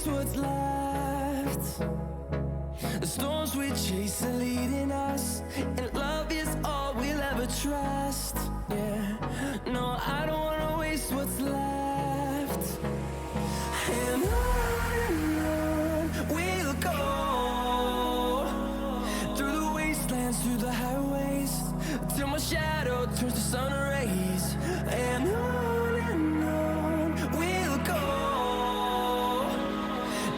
waste what's left. The storms we chase are leading us, and love is all we'll ever trust. Yeah, no, I don't wanna waste what's left. And on we'll go, through the wastelands, through the highways, till my shadow turns to sun rays. And on we'll go,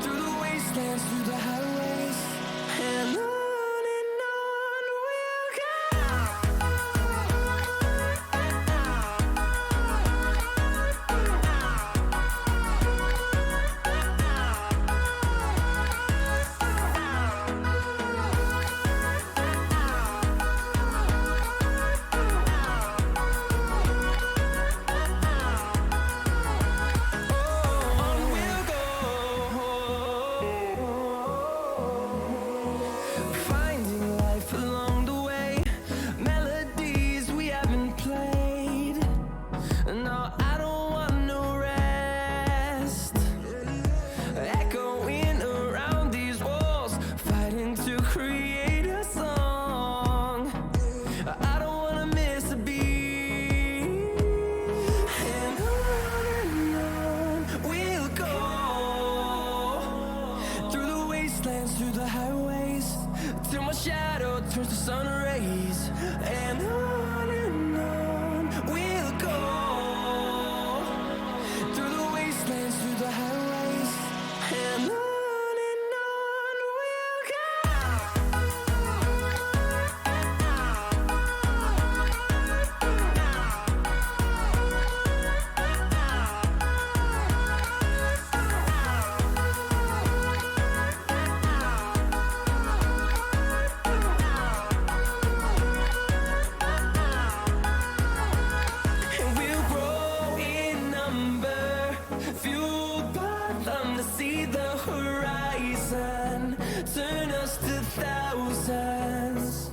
through the wastelands, through the highways, and on we'll go. Finding life along the way, melodies we haven't played. No, I don't want no rest. Echoing around these walls, fighting to create a song. I don't wanna miss a beat. And on we'll go, through the wastelands, through the highways, till my shadow turns to sun rays. And on we'll go, through the wastelands, through the highways, and on we'll go. And we'll grow in number, fueled by them to see the horizon, turn us to thousands.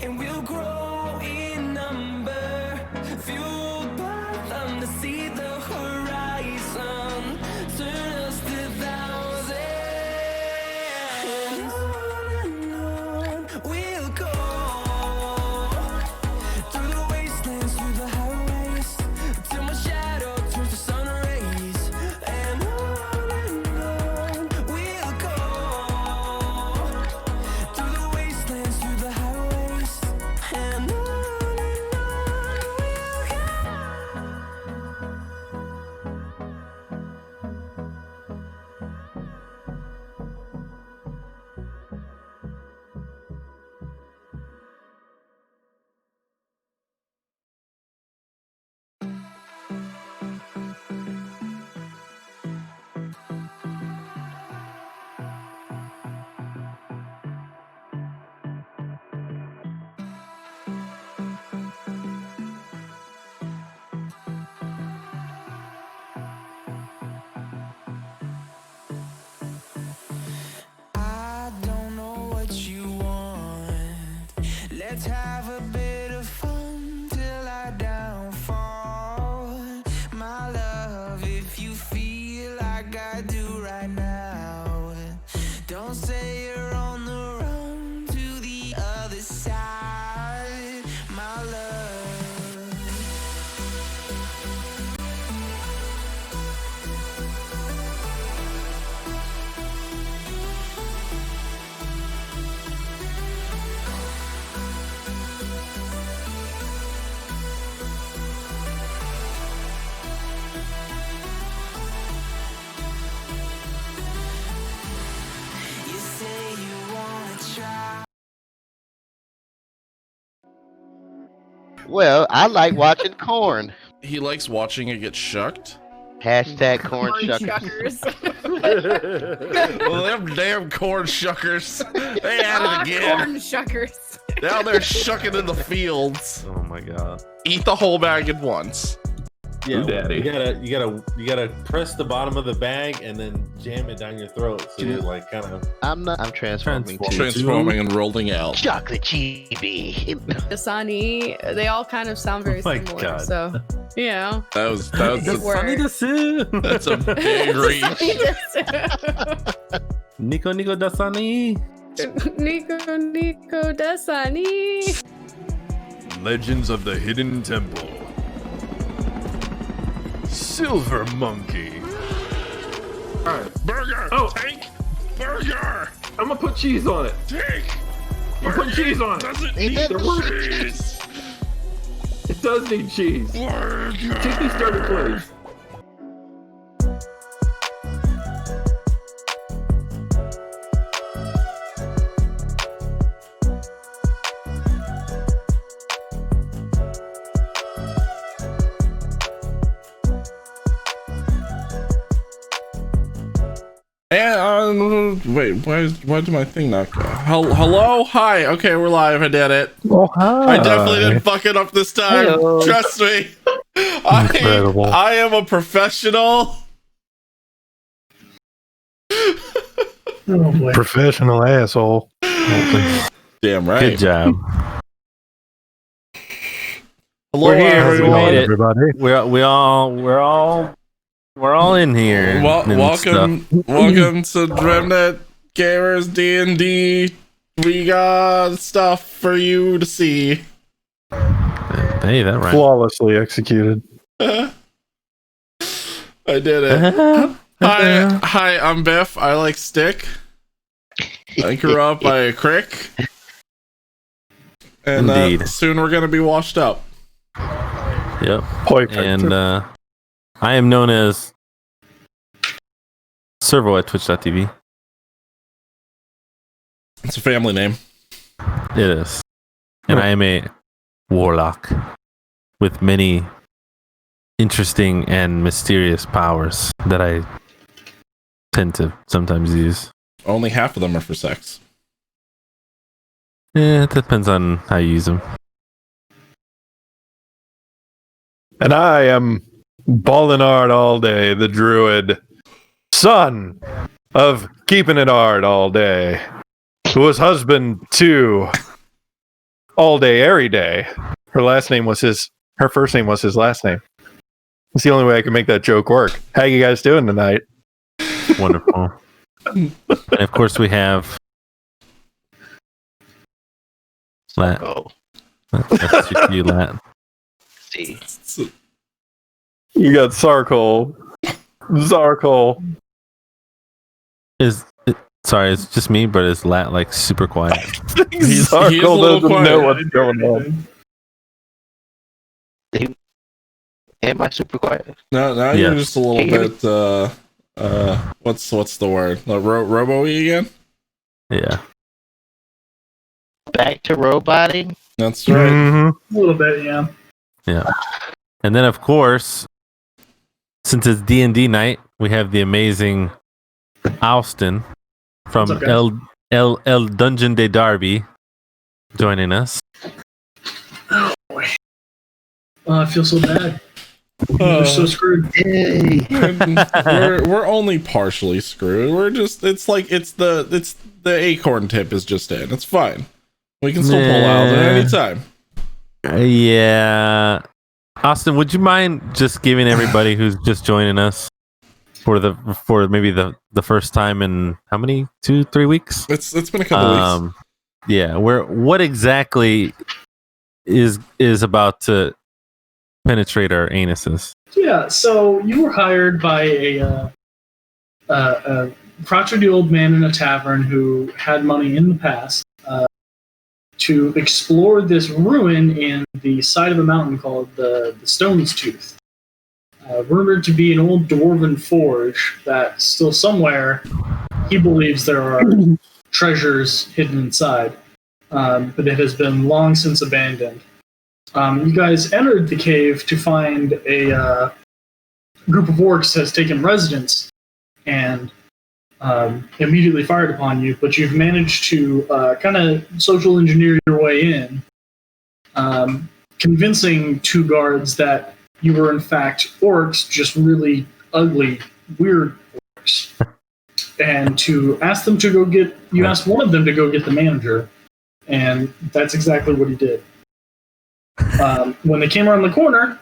And we'll grow in number, fueled by them to see the horizon, turn us to thousands. And on we'll go, through the wastelands, through the highways, till my shadow turns to sun rays. And on we'll go, through the wastelands, through the highways, and on we'll go. I don't know what you want. Let's have a bit of fun till I downfall. My love, if you feel like I do right now, don't say you're on the run to the other side, my love. You say you wanna try. Well, I like watching corn. He likes watching it get shucked. Hashtag corn Corn shuckers. shuckers. Well, them damn corn shuckers. They at it again. Corn shuckers. Down there shucking in the fields. Oh my god. Eat the whole bag at once. Yeah, Daddy. you gotta press the bottom of the bag and then jam it down your throat. So you're like kind of. I'm transforming too. Transforming and rolling out. Chocolate chibi. Dasani, they all kind of sound very Oh my similar. God. So, you know. That was Good work. Sunny to Sue. that's a big reach. Nico Dasani. Nico Dasani. Legends of the Hidden Temple. Silver Monkey. Burger. Oh. Take. Burger. I'm gonna put cheese on it. Take. I'm putting cheese on it. Doesn't Ain't need that cheese. It does need cheese. Burger. Take these dirty plates. And wait, why did my thing not go? Hello, hi. Okay, we're live. I did it. Oh, hi. I definitely didn't fuck it up this time. Hello. Trust me. Incredible. I am a professional. Professional asshole. Damn right. Good job. Hello, We're here. How's it We everyone. going, made it. everybody? We're all in here. and Welcome to Dremnet Gamers D&D. We got stuff for you to see. stuff. Hey, that right. Flawlessly executed. I did it. Hi, I'm Biff. I like stick. I grew up by a creek. And Indeed. soon we're gonna be washed up. Yep. Perfect. And I am known as Servo at Twitch.tv. It's a family name. It is. And I am a warlock with many interesting and mysterious powers that I tend to sometimes use. Only half of them are for sex. It depends on how you use them. And I am ballin' hard all day, the druid, son of keeping it hard all day, who was husband to all day, every day. Her first name was his last name. It's the only way I can make that joke work. How you guys doing tonight? Wonderful. And of course, we have Lat. Oh, That's you, Lat. see. You got Sarkol. Sorry, it's just me, but is Lat like super quiet? He is a Sarkol little doesn't quiet. know what's going on. Am I super quiet? No, now Yes. you're just a little Hey, bit. What's the word? Robo-y again? Yeah. Back to roboting? That's right. Mhm. A little bit, yeah. Yeah. And then, of course, since it's D&D night, we have the amazing Alston from What's up, guys? El Dungeon de Darby joining us. Oh, boy. I feel so bad. Uh, We're so screwed. Yay! we're only partially screwed. We're just it's the acorn tip is just in. It's fine. We can still pull out at any time. Yeah. Austin, would you mind just giving everybody who's just joining us for maybe the first time in how many 2-3 weeks? It's been a couple weeks. Yeah, what exactly is about to penetrate our anuses? Yeah, so you were hired by a crotchety old man in a tavern who had money in the past to explore this ruin in the side of a mountain called the Stone's Tooth. Rumored to be an old dwarven forge that still somewhere he believes there are treasures hidden inside, but it has been long since abandoned. You guys entered the cave to find a group of orcs has taken residence and immediately fired upon you, but you've managed to kind of social engineer your way in, convincing two guards that you were in fact orcs, just really ugly, weird orcs. And to ask them to go get, you asked one of them to go get the manager, and that's exactly what he did. When they came around the corner,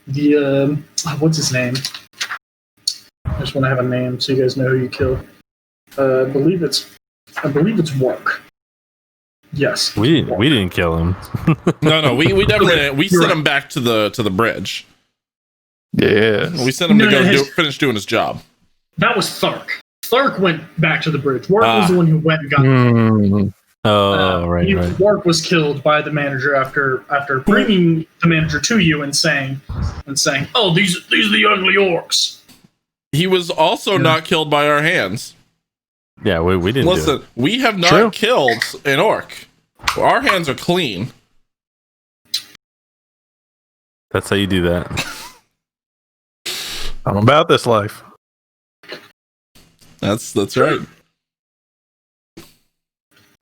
the what's his name? I just want to have a name so you guys know who you killed. I believe it's Wark. Yes, We didn't kill him. No, we definitely we sent him back to the bridge. Yeah. We sent him to go his- finish doing his job. that was Thark. Thark went back to the bridge. Wark was the one who went and got. Right. Wark was killed by the manager after bringing the manager to you and saying, "Oh, these are the ugly orcs." He was also not killed by our hands. Yeah, we didn't. Listen, we have not killed an orc. Our hands are clean. That's how you do that. I'm about this life. That's right.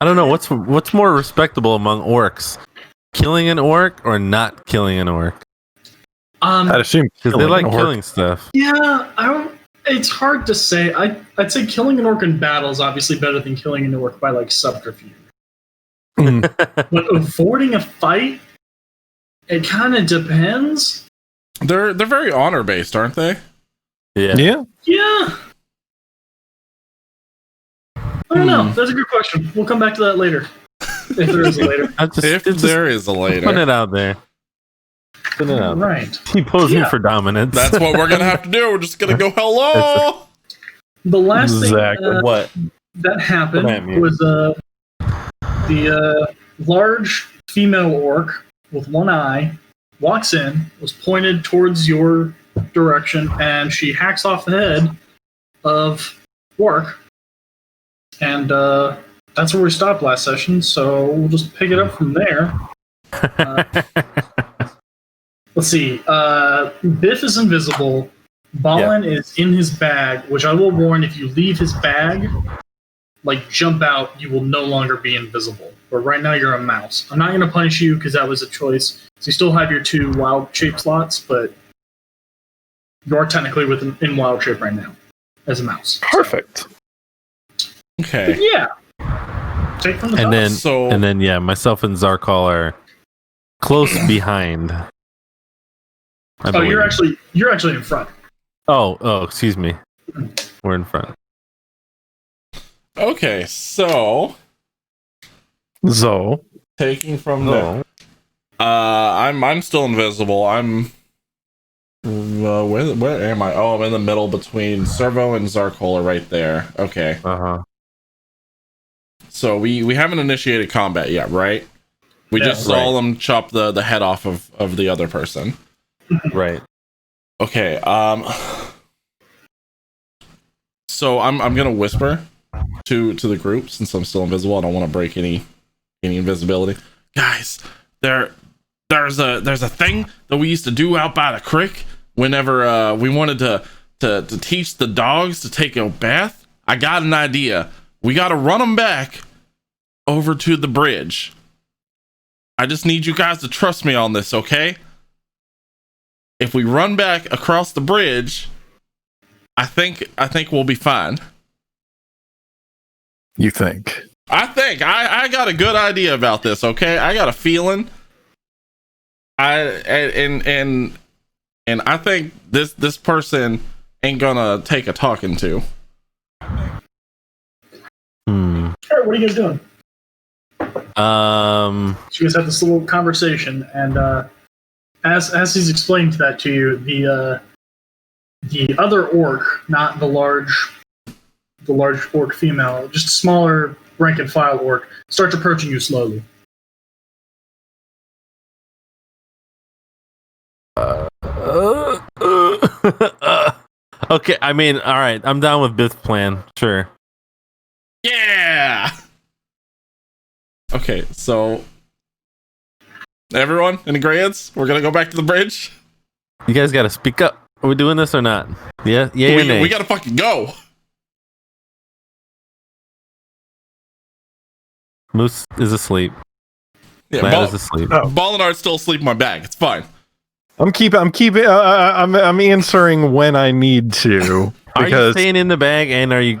I don't know what's more respectable among orcs, killing an orc or not killing an orc. I'd assume Because they like killing stuff. Yeah, I don't. It's hard to say. I'd say killing an orc in battle is obviously better than killing an orc by like subterfuge. But avoiding a fight, it kind of depends. They're very honor based, aren't they? Yeah. Yeah. I don't know. That's a good question. We'll come back to that later. If there is a later. If there is a later. Put it out there. Put it out there. Right. Keep posing for dominance. That's what we're gonna have to do. We're just gonna go hello. The last thing What? that happened What happened? was the large female orc with one eye walks in, was pointed towards your direction, and she hacks off the head of Wark. And that's where we stopped last session, so we'll just pick it up from there. Let's see. Biff is invisible. Ballin is in his bag, which I will warn, if you leave his bag, like jump out, you will no longer be invisible. But right now you're a mouse. I'm not going to punish you because that was a choice. So you still have your 2 wild shape slots, but you are technically in wild shape right now as a mouse. Perfect. Okay. But yeah. Take from the top. And then myself and Zarkal are close behind. I Oh, believe. you're actually in front. Oh, excuse me. We're in front. Okay, so taking from there. I'm still invisible. I'm where am I? Oh, I'm in the middle between Servo and Zarkola right there. Okay. So we haven't initiated combat yet, right? We just saw them chop the head off of the other person. Right. Okay, so I'm gonna whisper to the group since I'm still invisible. I don't want to break any invisibility. Guys, there's a thing that we used to do out by the creek whenever we wanted to teach the dogs to take a bath. I got an idea. We got to run them back over to the bridge. I just need you guys to trust me on this, okay? If we run back across the bridge, I think we'll be fine. You think? I got a good idea about this, okay? I got a feeling. And I think this person ain't gonna take a talking to. All right, what are you guys doing? So you guys have this little conversation, and as he's explained that to you, the other orc, not the large orc female, just a smaller rank and file orc, starts approaching you slowly. Okay, I mean, all right, I'm down with Biff's plan. Sure. Yeah. Okay, so everyone in agreement, we're gonna go back to the bridge. You guys got to speak up. Are we doing this or not? Yeah, or nay? We gotta fucking go. Moose is asleep. Yeah, Matt is asleep. Ballinard's still asleep in my bag. It's fine. I'm answering when I need to. Are you Because staying in the bag, and are you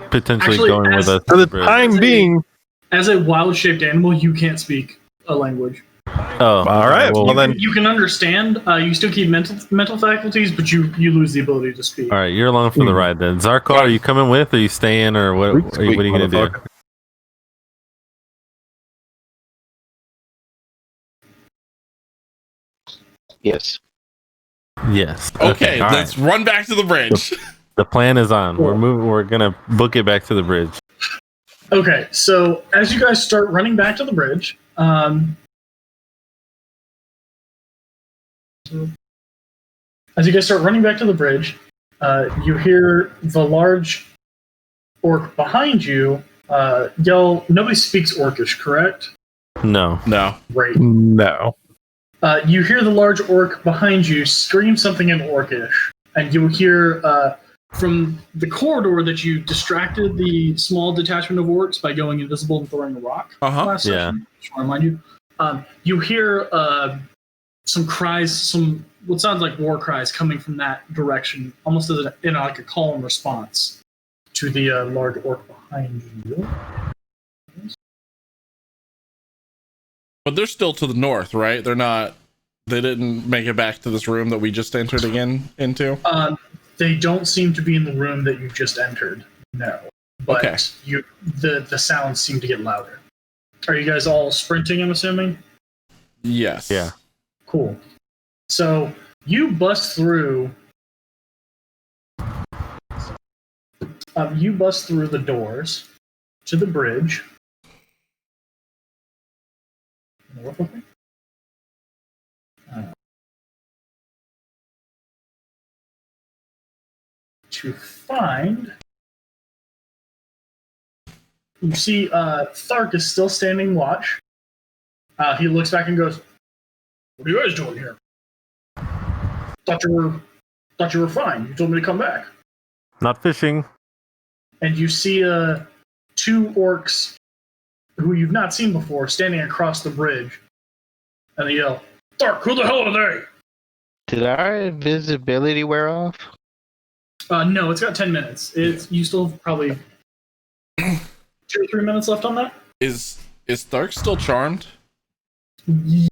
potentially Actually, going with us? for the to bridge? time being, As a wild-shaped animal, you can't speak a language. Oh, all right. Well, then, You can understand. You still keep mental faculties, but you lose the ability to speak. all right. You're along for the ride then. Zarkar, are you coming with? Or are you staying, or what? What are you gonna do? motherfucker. Yes. Yes. Okay, all let's right. run back to the bridge. The plan is on. We're moving. We're gonna book it back to the bridge. Okay, so as you guys start running back to the bridge, you hear the large orc behind you yell. Nobody speaks Orcish, correct? No. No. Right. no. You hear the large orc behind you scream something in Orcish, and you will hear from the corridor that you distracted the small detachment of orcs by going invisible and throwing a rock last session. Just want to remind you. You hear some cries, some what sounds like war cries coming from that direction, almost as like a call and response to the large orc behind you. But they're still to the north, right? They're not. They didn't make it back to this room that we just entered again into. They don't seem to be in the room that you just entered. No, but Okay. the sounds seem to get louder. Are you guys all sprinting? I'm assuming. Yes. Yeah. Cool. So you bust through. You bust through the doors to the bridge. To find, you see Thark is still standing watch. He looks back and goes, "What are you guys doing here? Thought you were fine. You told me to come back." Not fishing. And you see two orcs who you've not seen before standing across the bridge, and they yell, "Thark, who the hell are they?" Did our invisibility wear off? No, it's got 10 minutes. You still have probably 2 or 3 minutes left on that. Is Thark still charmed?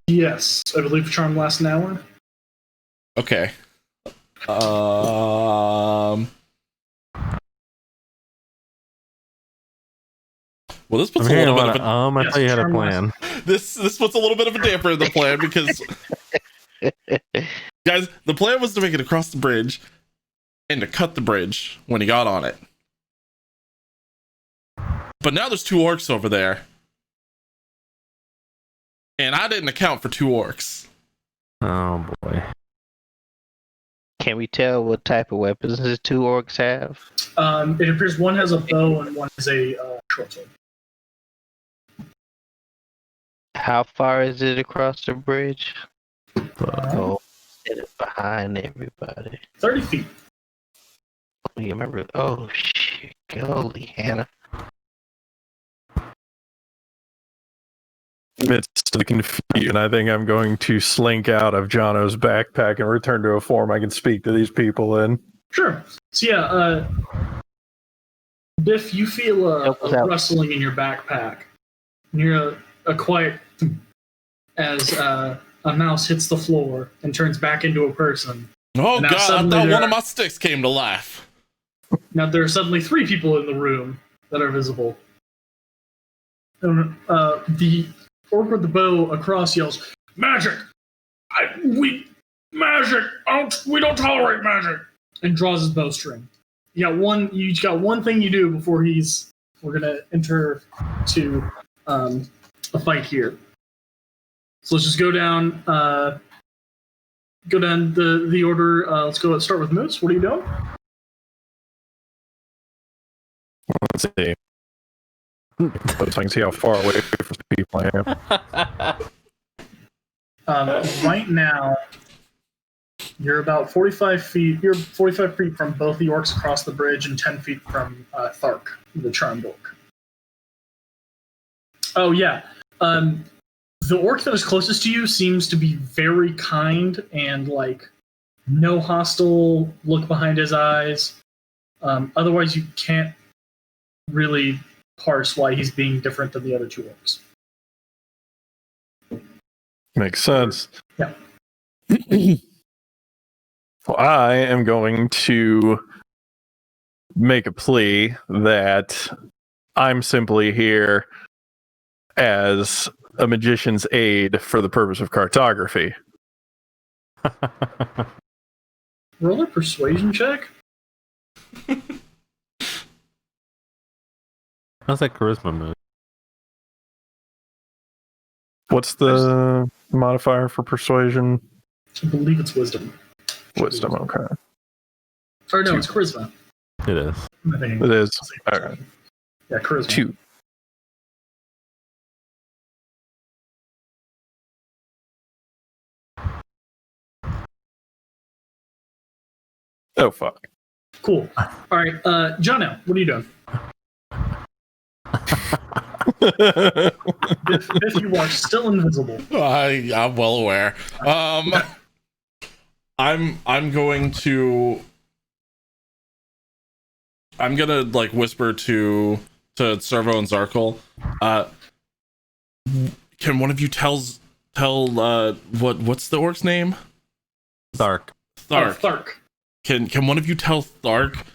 Yes, I believe charm lasts an hour. Okay. Well, this puts I'm a hearing little a bit lot of of I thought you had a plan. this puts a little bit of a damper in the plan because guys, the plan was to make it across the bridge and to cut the bridge when he got on it. But now there's 2 orcs over there. And I didn't account for 2 orcs. Oh boy. Can we tell what type of weapons the 2 orcs have? It appears one has a bow and one has a short sword. How far is it across the bridge? Oh, it's behind everybody. 30 feet. You remember? Oh shit! Holy Hannah! Amidst the confusion, I think I'm going to slink out of Jono's backpack and return to a form I can speak to these people in. Sure. So yeah, Biff, you feel a rustling in your backpack. And you're a quiet as a mouse hits the floor and turns back into a person. Oh Now god, I suddenly thought there one of are- my sticks came to life. Now there are suddenly 3 people in the room that are visible. And the orc with the bow across yells, "Magic! Magic! We don't tolerate magic!" And draws his bowstring. You each got one thing you do before we're gonna enter to a fight here. So let's just go down the order. Let's start with Moose. What are you doing? Let's see. So I can see how far away from people I am. Right now, you're about 45 feet. You're 45 feet from both the orcs across the bridge and 10 feet from Thark, the charmed orc. Oh yeah, The orc that is closest to you seems to be very kind and like no hostile look behind his eyes. Otherwise, you can't really parse why he's being different than the other two orcs. Makes sense. Yeah. Well, I am going to make a plea that I'm simply here as a magician's aid for the purpose of cartography. Roll a persuasion check. How's that charisma move? What's the modifier for persuasion? I believe it's wisdom. Wisdom, okay. Or no, it's charisma. It is. I think It is. All right. Yeah, charisma. 2. Oh, fuck. Cool. All right, Jono, what are you doing? If you are still invisible. I'm well aware. I'm gonna like whisper to Servo and Zarkle. Can one of you tell what's the orc's name? Thark. Thark. Thark. Can one of you tell Thark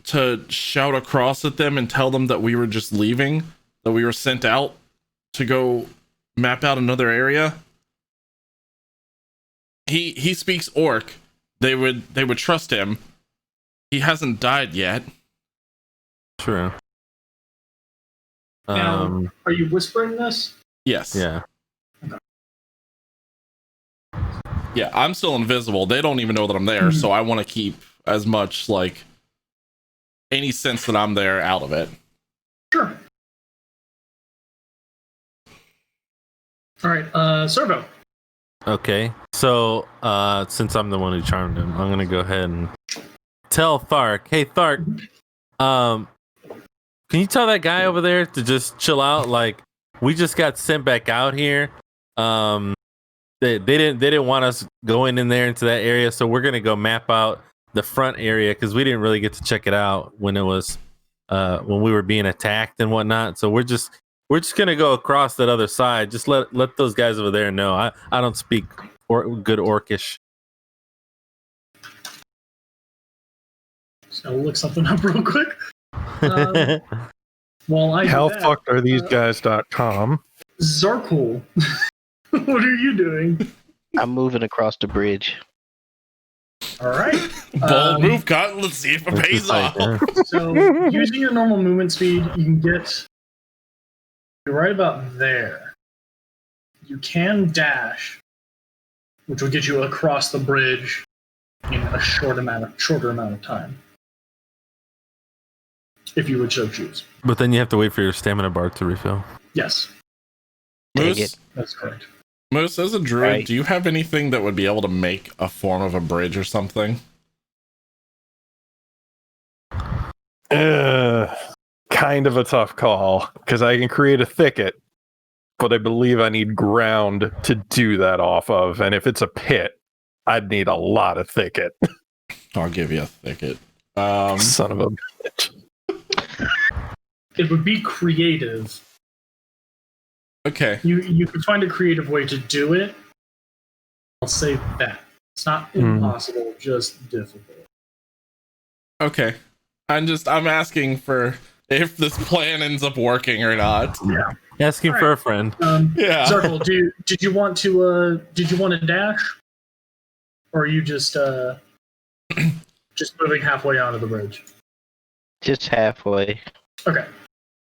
to shout across at them and tell them that we were just leaving, that we were sent out to go map out another area? He speaks orc. They would trust him. He hasn't died yet. True. Now, are you whispering this? Yes. Yeah. Yeah, I'm still invisible. They don't even know that I'm there, so I want to keep as much like any sense that I'm there out of it. Sure. All right, Servo. Okay. So, since I'm the one who charmed him, I'm gonna go ahead and tell Thark, hey Thark, can you tell that guy over there to just chill out? Like, we just got sent back out here. They didn't want us going in there into that area, so we're gonna go map out the front area because we didn't really get to check it out when it was when we were being attacked and whatnot. So we're just gonna go across that other side. Just let those guys over there know. I don't speak good Orcish. Just gotta look something up real quick. While I How do that, fucked are these guys.com? Zarkul, what are you doing? I'm moving across the bridge. All right. Bold move, cut. Let's see if it pays off. So, using your normal movement speed, you can get right about there. You can dash, which will get you across the bridge in a shorter amount of time, if you would so choose. But then you have to wait for your stamina bar to refill. Yes, Moose, that's correct. Moose, as a druid, Right. do you have anything that would be able to make a form of a bridge or something? Kind of a tough call because I can create a thicket, but I believe I need ground to do that off of. And if it's a pit, I'd need a lot of thicket. I'll give you a thicket. Son of a bitch. It would be creative. Okay. You could find a creative way to do it. I'll say that. It's not impossible, just difficult. Okay. I'm asking for if this plan ends up working or not. Yeah. Asking for a friend. Yeah. Circle, did you want to dash? Or are you just moving halfway onto the bridge? Just halfway. Okay.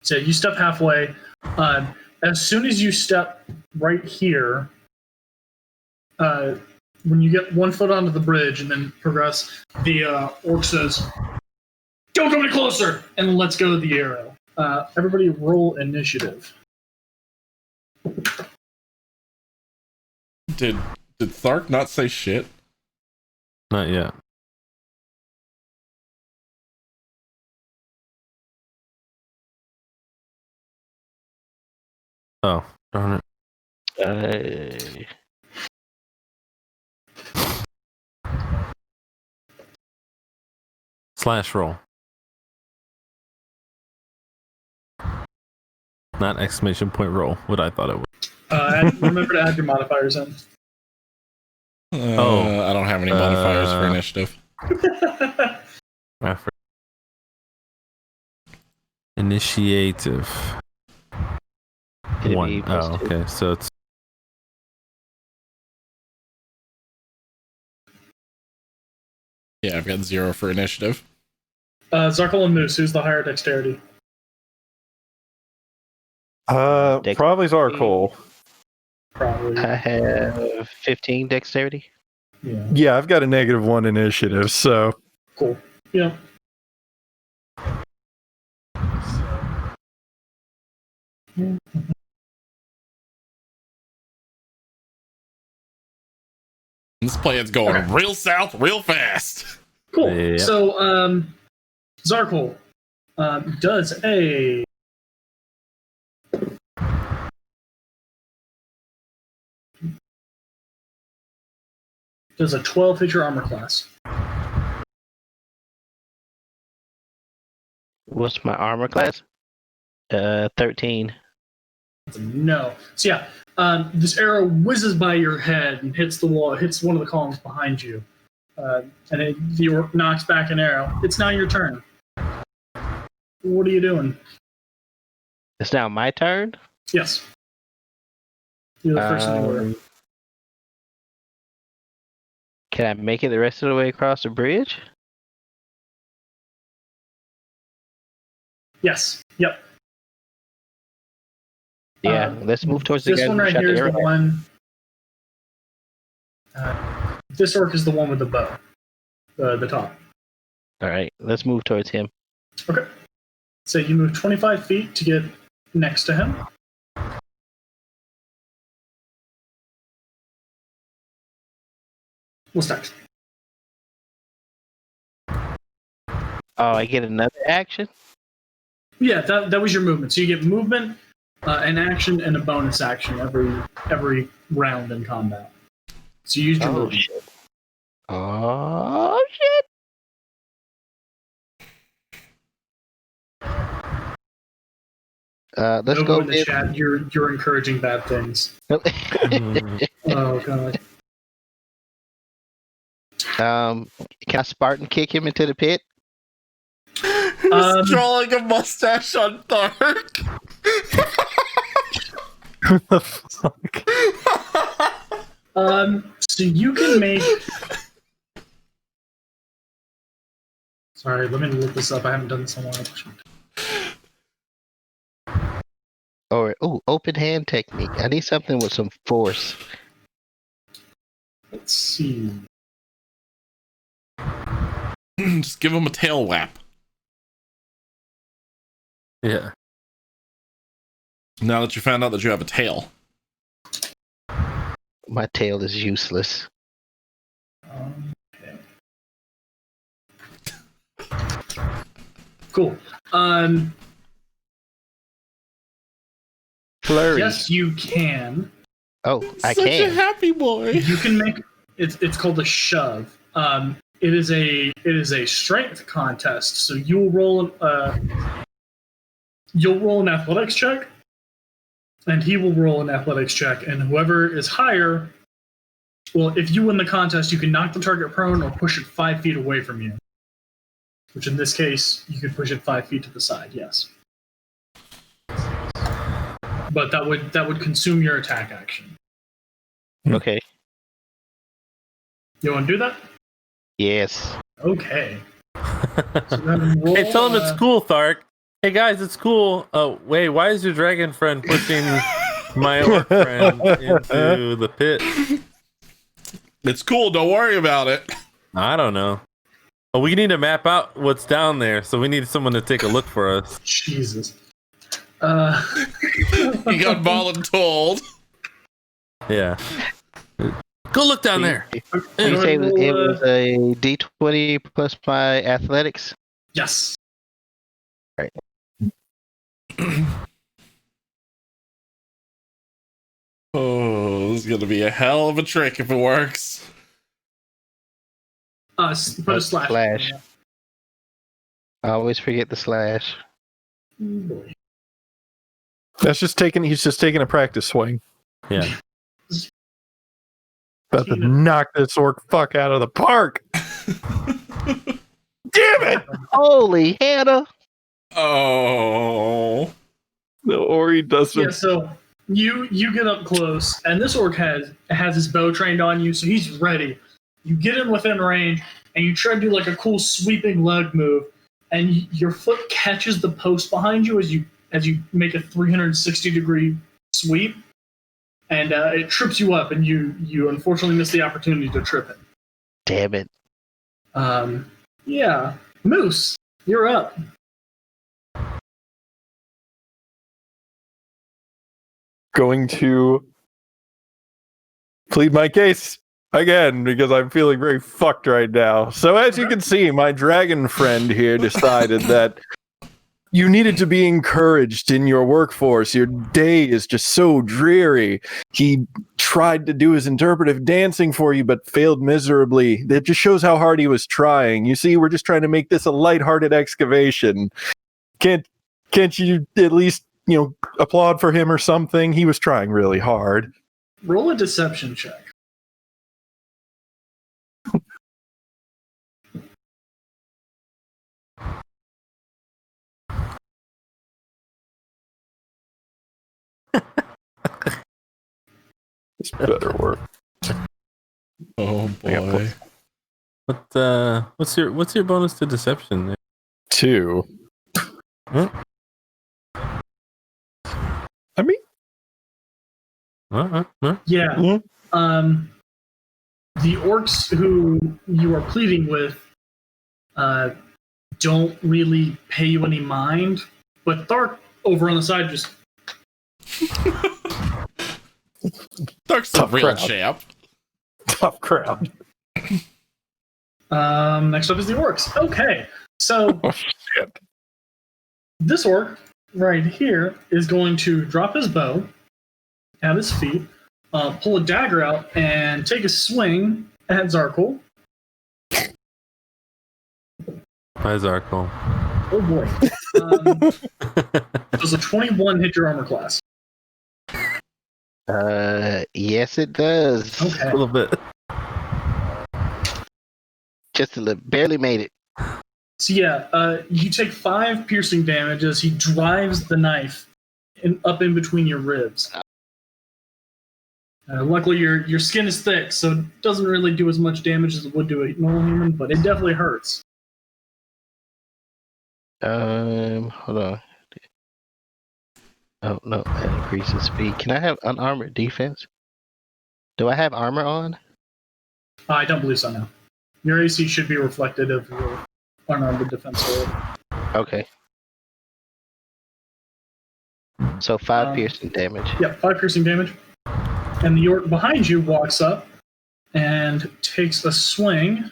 So you step halfway. As soon as you step right here, when you get 1 foot onto the bridge and then progress, the orc says, "Don't come any closer!" and lets go of the arrow. Everybody roll initiative. Did Thark not say shit? Not yet. Oh, darn it. Slash roll. Not exclamation point roll, what I thought it was. Remember to add your modifiers in. I don't have any modifiers for initiative. Initiative. It'd be 1. plus Oh, 2. okay. So it's Yeah, I've got 0 for initiative. Zarkle and Moose, who's the higher dexterity? Probably Zarkol. Probably. I have 15 dexterity. Yeah. Yeah, I've got a -1 initiative, so Cool. Yeah. This plan's going real south, real fast. Cool. Yeah. So, Zarkol does a does a 12 hit your armor class. What's my armor class? 13. No. So yeah, this arrow whizzes by your head and hits the wall, hits one of the columns behind you, and the orc knocks back an arrow. It's now your turn. What are you doing? It's now my turn. Yes. You're the first in the order. Can I make it the rest of the way across the bridge? Yes. Yep. Yeah, let's move towards the This guy one who right shot here is the the arrow. one. This orc is the one with the bow. The top. All right, let's move towards him. Okay. So you move 25 feet to get next to him. What's next? Oh, I get another action? Yeah, that was your movement. So you get movement, an action, and a bonus action every round in combat. So you used your Oh, movement. shit. Oh, shit. Let's No go. in the chat. You're encouraging bad things. Oh god. Can I Spartan kick him into the pit? He's drawing a mustache on Thark. what the fuck? So you can make. Sorry, let me look this up. I haven't done this in a while. Or open hand technique. I need something with some force. Let's see. Just give him a tail whap. yeah. Now that you found out that you have a tail. My tail is useless. Okay. Cool. Flurry. Yes, you can. Oh, I Such a can. happy boy. You can make it's called a shove. It is a strength contest. So you'll roll an athletics check, and he will roll an athletics check, and whoever is higher. Well, if you win the contest, you can knock the target prone or push it 5 feet away from you. Which in this case, you could push it 5 feet to the side. Yes. But that would consume your attack action. Okay. You want to do that? Yes. Okay. So then roll, Hey, tell him it's cool, Thark. Hey guys, it's cool. Oh wait, why is your dragon friend pushing my orc friend into the pit? It's cool. Don't worry about it. I don't know. Oh, we need to map out what's down there, so we need someone to take a look for us. Jesus. He got voluntold. Yeah. Go look down there. You say it was a D20 plus my athletics? Yes. Right. Oh. is gonna be a hell of a trick if it works. Put a slash. Slash. I always forget the slash. Boy. He's just taking a practice swing. Yeah. About to knock this orc fuck out of the park. Damn it! Holy Hannah! Oh. The Ori doesn't. Yeah, so you get up close, and this orc has his bow trained on you, so he's ready. You get in within range, and you try to do like a cool sweeping leg move, and your foot catches the post behind you as you make a 360-degree sweep, and it trips you up, and you unfortunately miss the opportunity to trip it. Damn it. Yeah, Moose, you're up. Going to plead my case again because I'm feeling very fucked right now. So as you can see, my dragon friend here decided that you needed to be encouraged in your workforce. Your day is just so dreary. He tried to do his interpretive dancing for you, but failed miserably. That just shows how hard he was trying. You see, we're just trying to make this a lighthearted excavation. Can't you at least, applaud for him or something? He was trying really hard. Roll a deception check. This better work. Oh boy. What's your bonus to deception? 2. Huh? I mean, Yeah. Mhm. The orcs who you are pleading with don't really pay you any mind, but Thark over on the side just Dark's the Tough real crowd. champ. tough crowd. next up is the orcs. Okay, so Oh shit. this orc right here is going to drop his bow at his feet, pull a dagger out, and take a swing at Zarkul. Hi, Zarkul. Oh boy. Does a 21 hit your armor class? Yes, it does. Okay. A little bit. Just a little, barely made it. So yeah, you take 5 piercing damage as he drives the knife up in between your ribs. Luckily, your skin is thick, so it doesn't really do as much damage as it would to a normal human, but it definitely hurts. Hold on. Oh no, that increases speed. Can I have unarmored defense? Do I have armor on? I don't believe so now. Your AC should be reflected of your unarmed defense roll. Okay. So 5 Um, piercing damage. Yep, 5 piercing damage. And the orc behind you walks up and takes a swing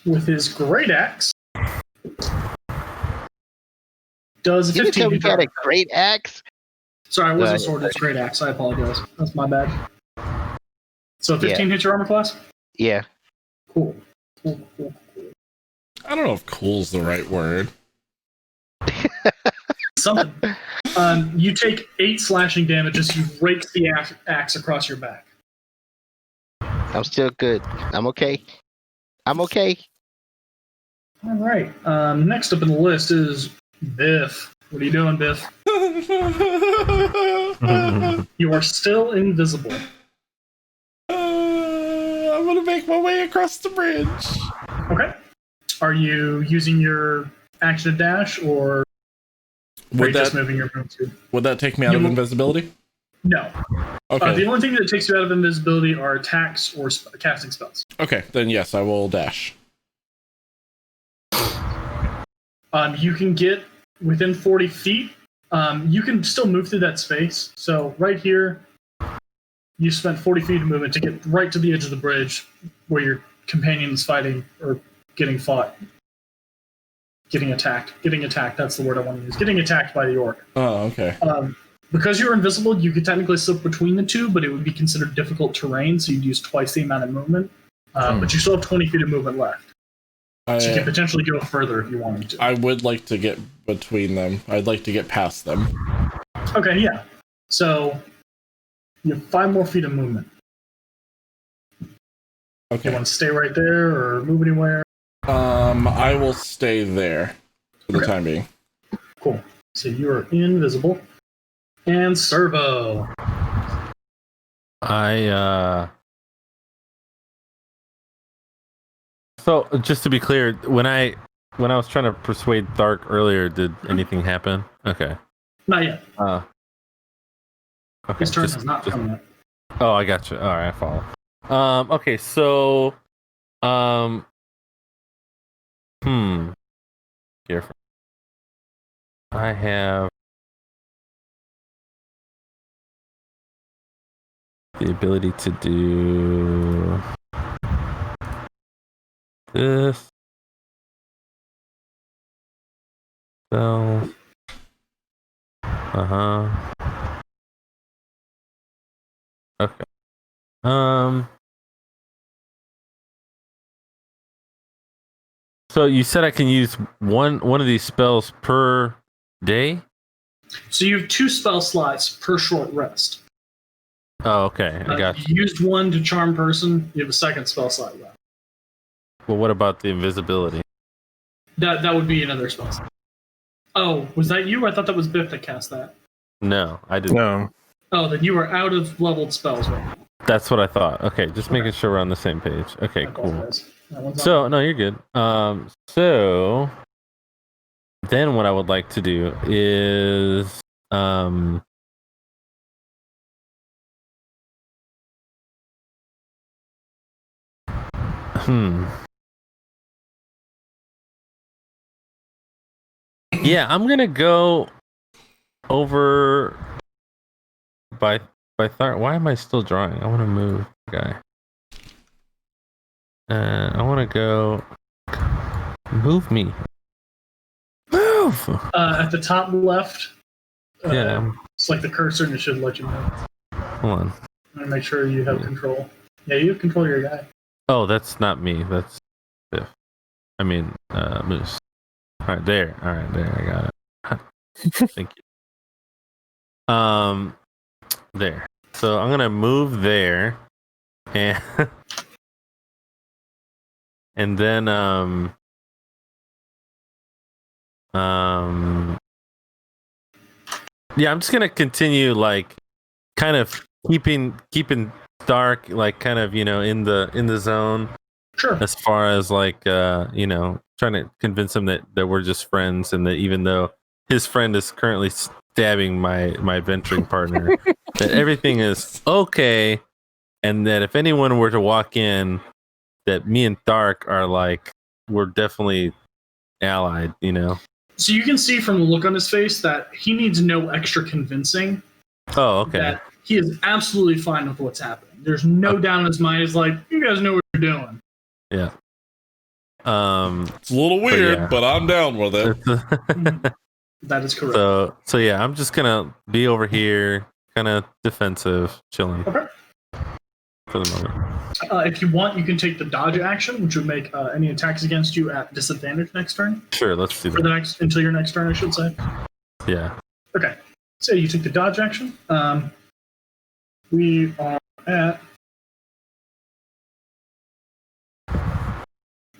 with his great axe. Does a You 15 tell me hit you got a your- great axe? Sorry, it wasn't Right. sword, it's great axe. I apologize. That's my bad. So 15 hit your armor class? Yeah. Cool. I don't know if cool's the right word. Something. You take 8 slashing damage as you rake the axe across your back. I'm still good. I'm okay. I'm okay. All right. Next up in the list is Biff. What are you doing, Biff? You are still invisible. I'm gonna make my way across the bridge. Okay. Are you using your action to dash, or are Would you just that moving your move to? would that take me out You of will- invisibility? No. Okay. The only thing that takes you out of invisibility are attacks or casting spells. Okay, then yes, I will dash. You can get within 40 feet. You can still move through that space. So right here, you spent 40 feet of movement to get right to the edge of the bridge where your companion is fighting or getting fought. Getting attacked. Getting attacked, that's the word I want to use. Getting attacked by the orc. Oh, okay. Because you're invisible, you could technically slip between the two, but it would be considered difficult terrain, so you'd use twice the amount of movement. But you still have 20 feet of movement left. So you can potentially go further if you wanted to. I would like to get between them. I'd like to get past them. Okay, yeah. So you have 5 more feet of movement. Okay. You want to stay right there or move anywhere? I will stay there for the time being. Cool. So you are invisible. And Servo. So just to be clear, when I was trying to persuade Thark earlier, did anything happen? Okay. Not yet. Okay. His turn has not come yet. Oh, I got you. All right, I follow. Okay, so Careful. I have the ability to do this. Spell. Okay. So you said I can use one of these spells per day? So you have 2 spell slots per short rest. Oh, okay. I got you. You used one to charm person. You have a second spell slot left. Well, what about the invisibility? That would be another spell slot. Oh, was that you? I thought that was Biff that cast that. No, I didn't. No. Oh, then you are out of leveled spells right now. That's what I thought. Okay, just making sure we're on the same page. Okay, I cool. apologize. That one's So, no, you're good. So then what I would like to do is Yeah, I'm gonna go over by Thark. Why am I still drawing? I want to move, guy. I want to go. Move me. Move. at the top left. Yeah. It's like the cursor, and it should let you know. Hold on. And make sure you have control. Yeah, you have control of your guy. Oh, that's not me. That's Biff. I mean, Moose. All right, there. All right, there. I got it. Thank you. There. So I'm gonna move there, and and then yeah, I'm just gonna continue like kind of keeping Dark like kind of in the zone. Sure. As far as like trying to convince him that we're just friends, and that even though his friend is currently stabbing my venturing partner, that everything is okay, and that if anyone were to walk in, that me and Dark are like we're definitely allied, So you can see from the look on his face that he needs no extra convincing. Oh, okay. That he is absolutely fine with what's happening. There's no doubt in his mind. He's like, you guys know what you're doing. Yeah. It's a little weird, but I'm down with it. That is correct. So yeah, I'm just gonna be over here, kind of defensive, chilling. Okay. For the moment. If you want, you can take the dodge action, which would make any attacks against you at disadvantage next turn. Sure, let's do For that. until your next turn, I should say. Yeah. Okay. So you take the dodge action. We are at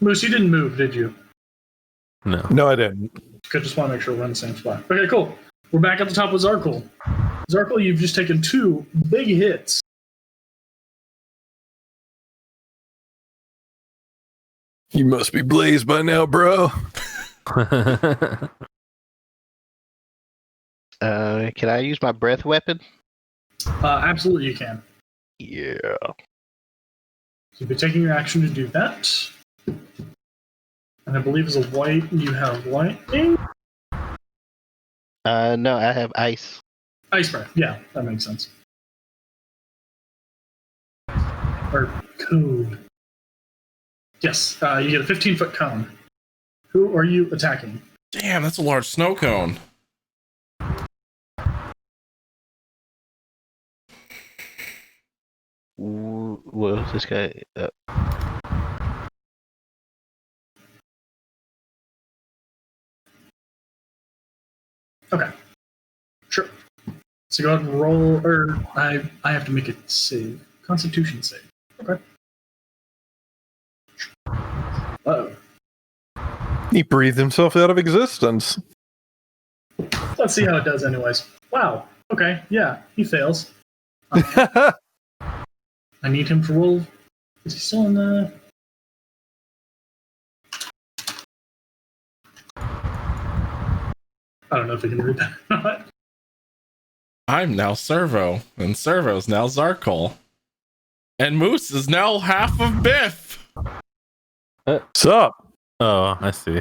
Moose. You didn't move, did you? No, I didn't. I just want to make sure we're in the same spot. Okay, cool. We're back at the top with Zarkul. Zarkul, you've just taken 2 big hits. You must be blazed by now, bro. Can I use my breath weapon? Absolutely, you can. Yeah. So you'll be taking your action to do that. And I believe as a white, you have lightning. No, I have ice. Ice breath. Yeah, that makes sense. Or code. Yes, you get a 15-foot cone. Who are you attacking? Damn, that's a large snow cone. What was this guy? Okay. Sure. So go ahead and roll, or I have to make a save. Constitution save. Okay. Uh-oh. He breathed himself out of existence. Let's see how it does anyways. Wow. Okay, yeah, he fails. I need him to roll. Is he still in the... I don't know if I can read that or not. I'm now Servo, and Servo's now Zarkol. And Moose is now half of Biff. What's up? Oh, I see.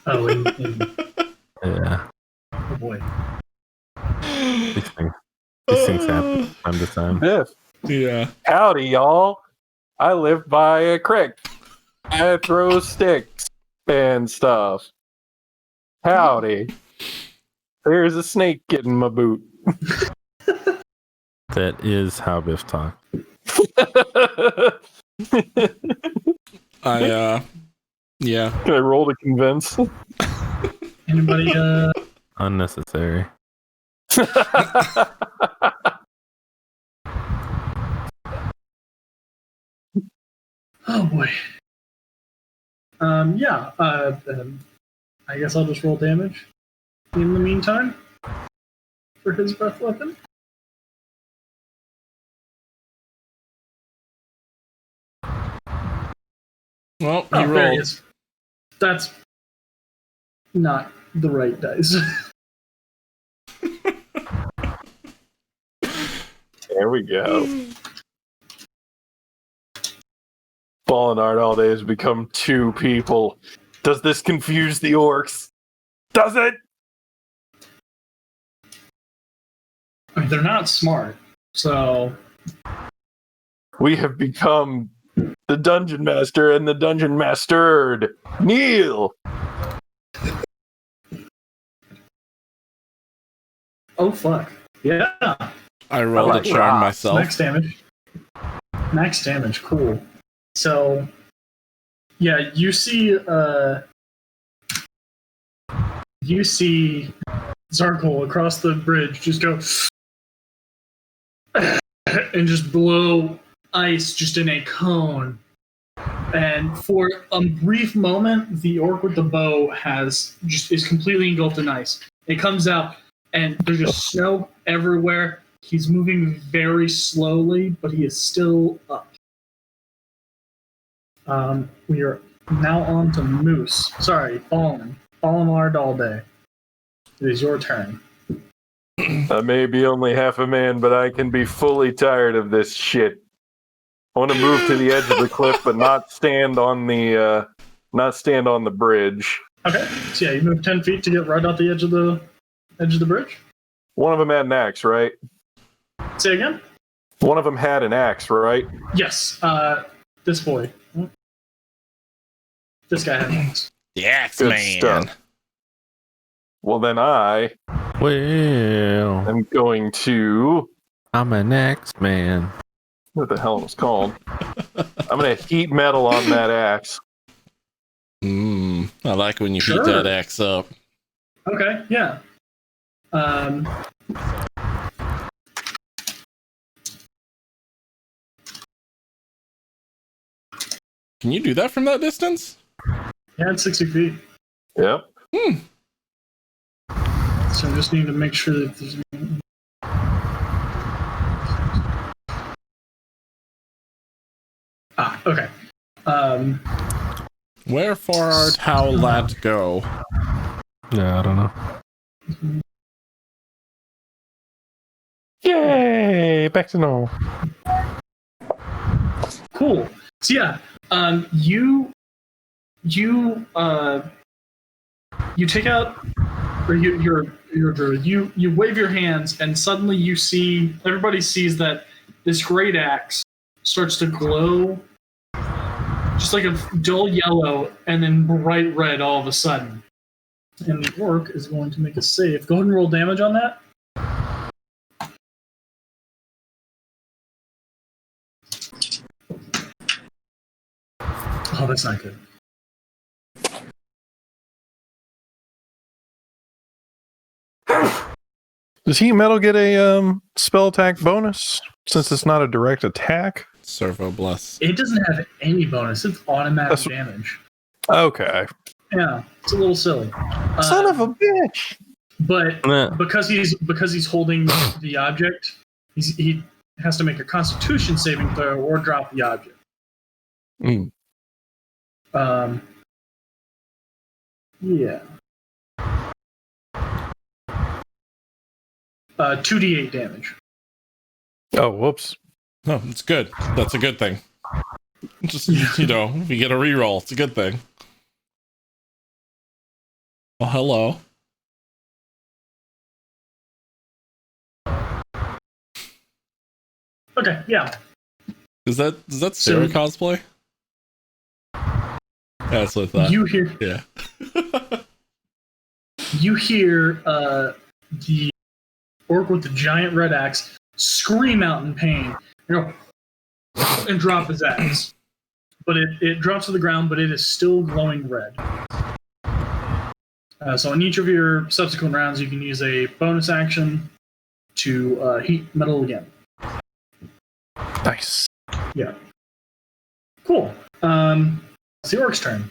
Oh, Yeah. oh boy. These things happen from time to time. Biff. Yeah. Howdy, y'all. I live by a creek. I throw sticks and stuff. Howdy. There's a snake in my boot. That is how Biff talks. Yeah. Can I roll to convince? Anybody, Unnecessary. oh boy. Yeah, I guess I'll just roll damage in the meantime for his breath weapon. Well, Oh, you there he rolled. is. That's not the right dice. There we go. Fallen Art all day has become two people. Does this confuse the orcs? Does it? I mean, they're not smart, so We have become the Dungeon Master and the Dungeon Mastered. Neil! oh fuck. Yeah. I rolled like a charm rocks. myself. Max damage. Max damage, cool. So yeah, you see Zarkol across the bridge just go and just blow ice just in a cone. And for a brief moment, the orc with the bow is completely engulfed in ice. It comes out and there's just snow everywhere. He's moving very slowly, but he is still up. We are now on to Moose. Sorry, Fallen. Fallen Lard all day. It is your turn. I may be only half a man, but I can be fully tired of this shit. I want to move to the edge of the cliff, but not stand on the bridge. Okay, so yeah, you move 10 feet to get right out the edge of the bridge. One of them had an axe, right? Say again? One of them had an axe, right? Yes. This boy. This guy had axe. The Axe Good Man. stuff. Well, then I Well, am going to... I'm an X-Man. What the hell it was called? I'm going to heat metal on that axe. I like when you Sure. heat that axe up. Okay, yeah. Can you do that from that distance? Yeah, it's 60 feet. Yep. So I just need to make sure that there's... Okay. Wherefore art thou let go? Yeah, I don't know. Yay! Back to normal. Cool. So yeah, you take out, or you're a druid. You wave your hands, and suddenly you see, everybody sees that this great axe starts to glow, just like a dull yellow, and then bright red all of a sudden. And the orc is going to make a save. Go ahead and roll damage on that. That's not good. Does heat metal get a spell attack bonus since it's not a direct attack? Servo bless. It doesn't have any bonus. It's automatic That's- damage. Okay. Yeah, it's a little silly. Son of a bitch. But Nah. because he's holding the object, he has to make a Constitution saving throw or drop the object. Mm. Yeah. 2d8 damage. Oh, whoops. No, it's good. That's a good thing. Just, you know, we get a reroll. It's a good thing. Oh, hello. Okay, yeah. Is that Sarah So- cosplay? Yeah, that's what I thought. You hear Yeah. you hear the orc with the giant red axe scream out in pain, and drop his axe. But it drops to the ground, but it is still glowing red. So in each of your subsequent rounds, you can use a bonus action to heat metal again. Nice. Yeah. Cool. It's the orc's turn.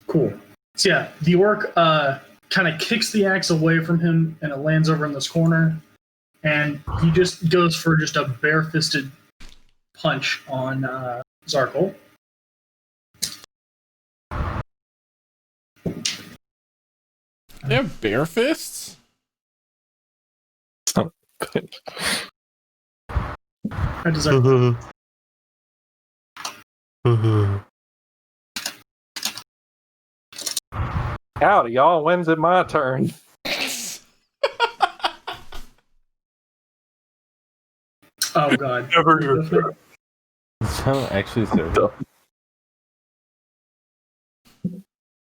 Cool. So yeah, the orc kind of kicks the axe away from him, and it lands over in this corner. And he just goes for just a bare-fisted punch on Zarkle. They have bare fists? How does that? Howdy, y'all. When's it my turn? Oh god. Never your turn. Actually, sir.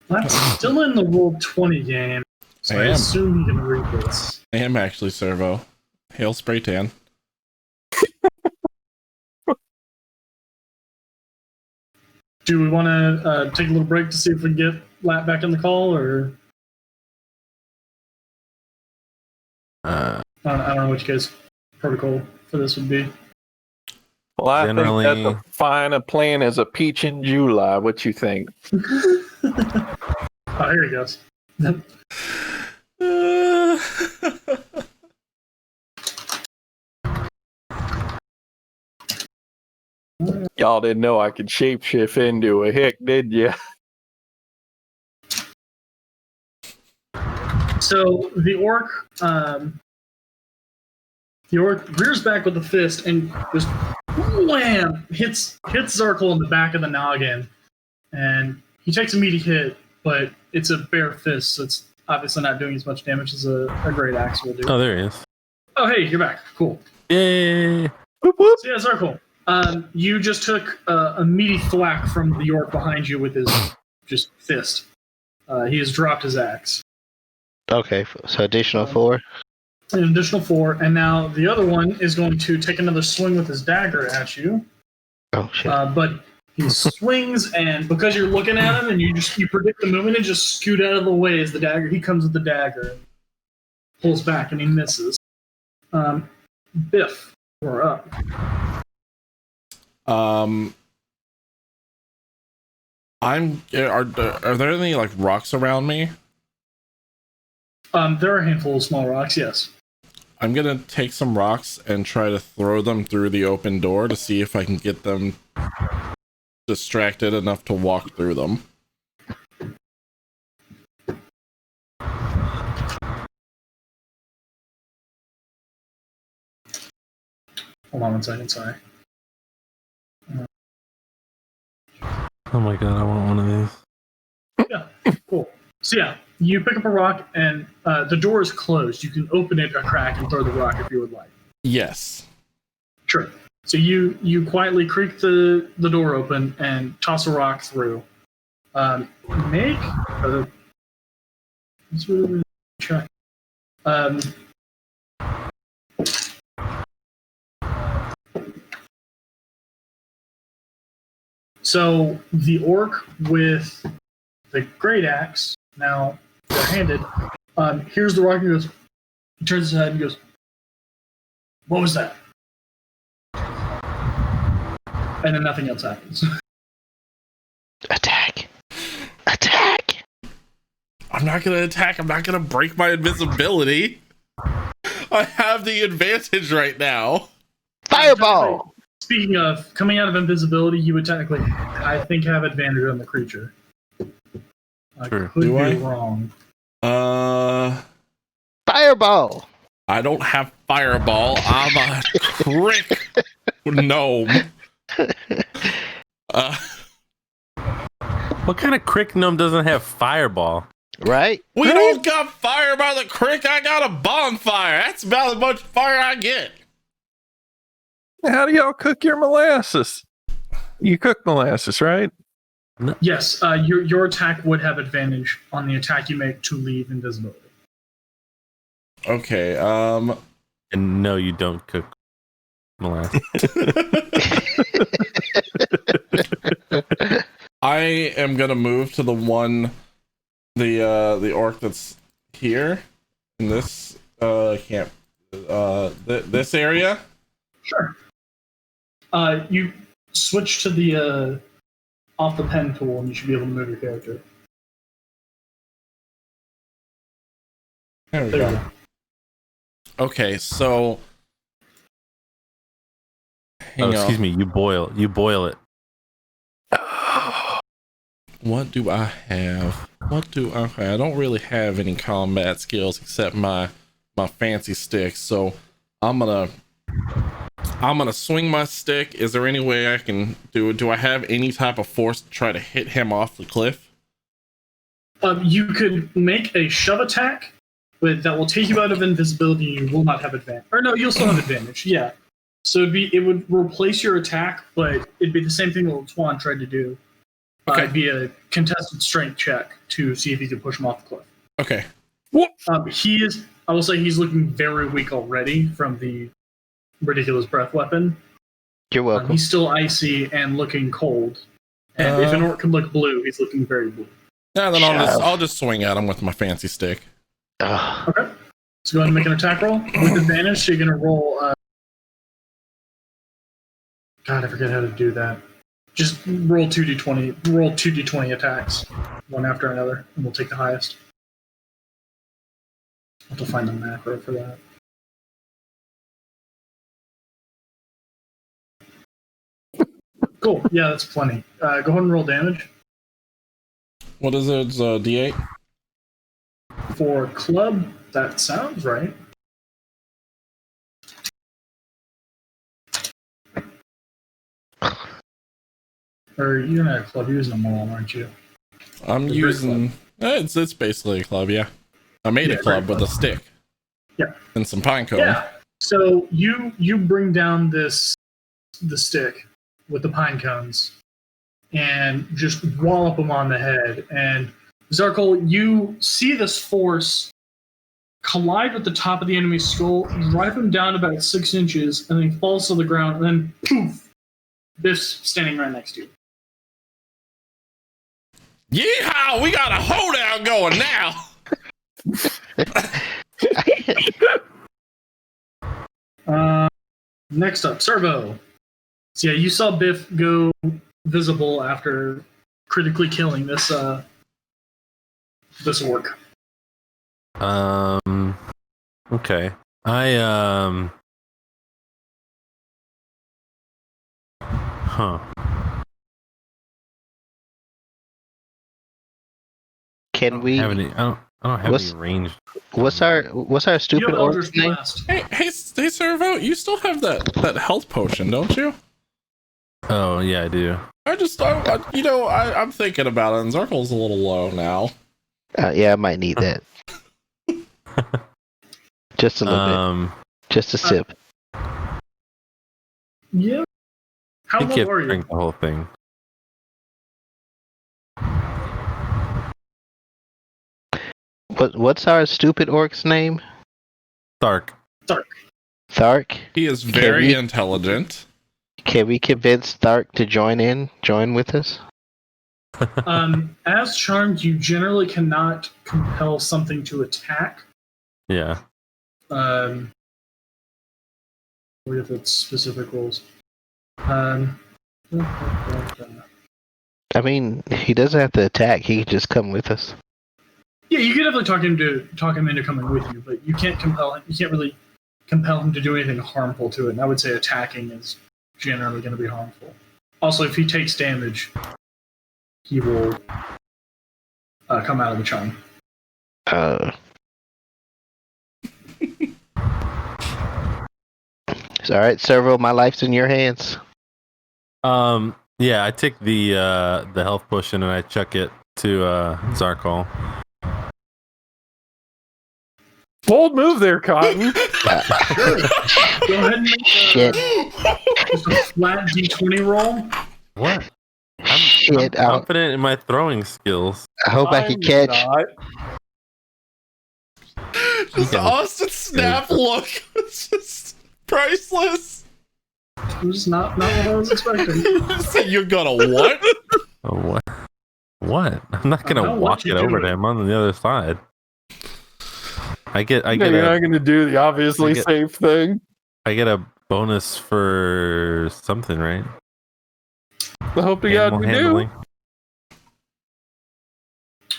That's still in the Roll20 game, so I I am. assume you can read this. I am actually Servo. Hail spray tan. Do we want to take a little break to see if we can get Lat back in the call, or I don't know what you guys' protocol for this would be. Well, I Generally- think that's as fine a plan as a peach in July. What you think? Oh, here he goes. Y'all didn't know I could shapeshift into a hick, did you? So the orc rears back with the fist and just wham hits Zarkle in the back of the noggin, and he takes a meaty hit, but it's a bare fist, so it's obviously not doing as much damage as a great axe will do. Oh, there he is. Oh, hey, you're back. Cool. Yay! Whoop, whoop. So yeah, Zarkle, you just took a meaty thwack from the orc behind you with his just fist. He has dropped his axe. Okay, so additional 4. An additional 4, and now the other one is going to take another swing with his dagger at you. Oh shit. But he swings, and because you're looking at him and you predict the movement and just scoot out of the way as the dagger. He comes with the dagger, pulls back, and he misses. Biff, you're up. Are there any like rocks around me? There are a handful of small rocks. Yes. I'm gonna take some rocks and try to throw them through the open door to see if I can get them distracted enough to walk through them. Hold on 1 second. Sorry. Oh my god, I want one of these. Yeah. Cool. So yeah, you pick up a rock, and the door is closed. You can open it a crack and throw the rock if you would like. Yes. Sure. So you quietly creak the door open and toss a rock through. Make a check. So the orc with the great axe, now handed, here's the rock and goes, he turns his head and goes, "What was that?" And then nothing else happens. Attack! Attack! I'm not gonna attack. I'm not gonna break my invisibility. I have the advantage right now. Fireball! Speaking of coming out of invisibility, you would technically, I think, have advantage on the creature. I Sure. could Do be I? wrong. Fireball! I don't have fireball. I'm a crick gnome. What kind of crick gnome doesn't have fireball? Right? We don't got fire by the crick. I got a bonfire. That's about as much fire I get. How do y'all cook your molasses? You cook molasses, right? Yes, your attack would have advantage on the attack you make to leave invisibility. Okay. And no, you don't cook molasses. I am gonna move to the orc that's here in this camp, this area. Sure. You switch to the off the pen tool, and you should be able to move your character. There we There you go. go. Okay, so hang on. Excuse me. You boil it. What do I have? Okay, I don't really have any combat skills except my fancy stick. So I'm gonna swing my stick. Is there any way I can do I have any type of force to try to hit him off the cliff? You could make a shove attack that will take you out of invisibility. You will not have advantage. Or no, you'll still have advantage. Yeah. So it would replace your attack, but it'd be the same thing that Twan tried to do. Okay. It'd be a contested strength check to see if you could push him off the cliff. Okay. I will say he's looking very weak already from the ridiculous breath weapon. You're welcome. He's still icy and looking cold. And if an orc can look blue, he's looking very blue. Yeah, then I'll just swing at him with my fancy stick. Ugh. Okay. So go ahead and make an attack roll. With advantage, so you're going to roll... God, I forget how to do that. Just roll 2d20. Roll 2d20 attacks, one after another, and we'll take the highest. I'll have to find the macro for that. Cool. Yeah, that's plenty. Go ahead and roll damage. What is it? It's D8? For club, that sounds right. Or you're not a club, you're using a maul, aren't you? I'm It's using... It's basically a club, yeah. I made a club with a stick. Yeah. And some pine cone. Yeah. So you bring down the stick with the pine cones and just wallop him on the head. And Zarkul, you see this force collide with the top of the enemy's skull, drive him down about 6 inches, and then he falls to the ground, and then poof, Biff's standing right next to you. Yeehaw! We got a hoedown going now! Next up, Servo. So yeah, you saw Biff go visible after critically killing this orc. Okay. Can we? I don't have What's- any ranged. What's our You stupid have orc Eldritch name? Blast. Hey, Servo, you still have that health potion, don't you? Oh yeah, I do. I'm thinking about it, and Zarkel's a little low now. Yeah, I might need that. Just a little bit. Just a sip. Yeah. How I think low you have are to you? drink the whole thing. What's our stupid orc's name? Thark. Thark. He is very we- intelligent. Can we convince Stark to join with us? As charmed, you generally cannot compel something to attack. Yeah. What if it's specific rules? I mean, he doesn't have to attack. He can just come with us. Yeah, you can definitely talk him into coming with you, but you can't compel him. You can't really compel him to do anything harmful to it. And I would say attacking is generally going to be harmful. Also, if he takes damage, he will come out of the charm. It's all right, Servo. My life's in your hands. Yeah, I take the health potion and I chuck it to Zarkol. Bold move there, Cotton. Go ahead and make Shit. just a flat D20 roll. What? I'm Shit. confident in my throwing skills. I hope I can catch. Just Okay. Austin snap look. It's just priceless. It was not what I was expecting. So you're gonna what? Oh, what? What? I'm not gonna know what walk it you're over to doing. him on the other side. I get You're not going to do the obviously I get- safe thing. a bonus for something, right? I hope to God Animal we handling.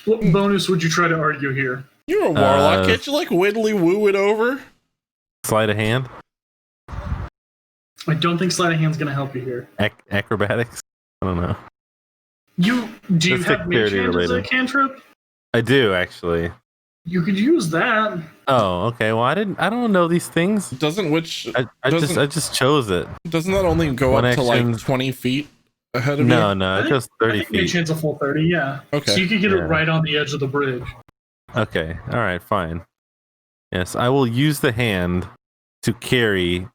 What bonus would you try to argue here? You're a warlock. Can't you like widdly woo it over? Sleight of hand, I don't think sleight of hand's going to help you here. acrobatics. I don't know. Do you That's have mage dexterity hand as a related. cantrip? I do actually. You could use that. Oh, okay. Well, I don't know these things. Doesn't which I Doesn't- just chose it. doesn't that only go One up to action. like 20 feet ahead of No, you? no, I it think- goes I 30 think mage feet. hand's a full 30, yeah. Okay. So you could get it Yeah. right on the edge of the bridge. Okay. All right. Fine. Yes, I will use the hand to carry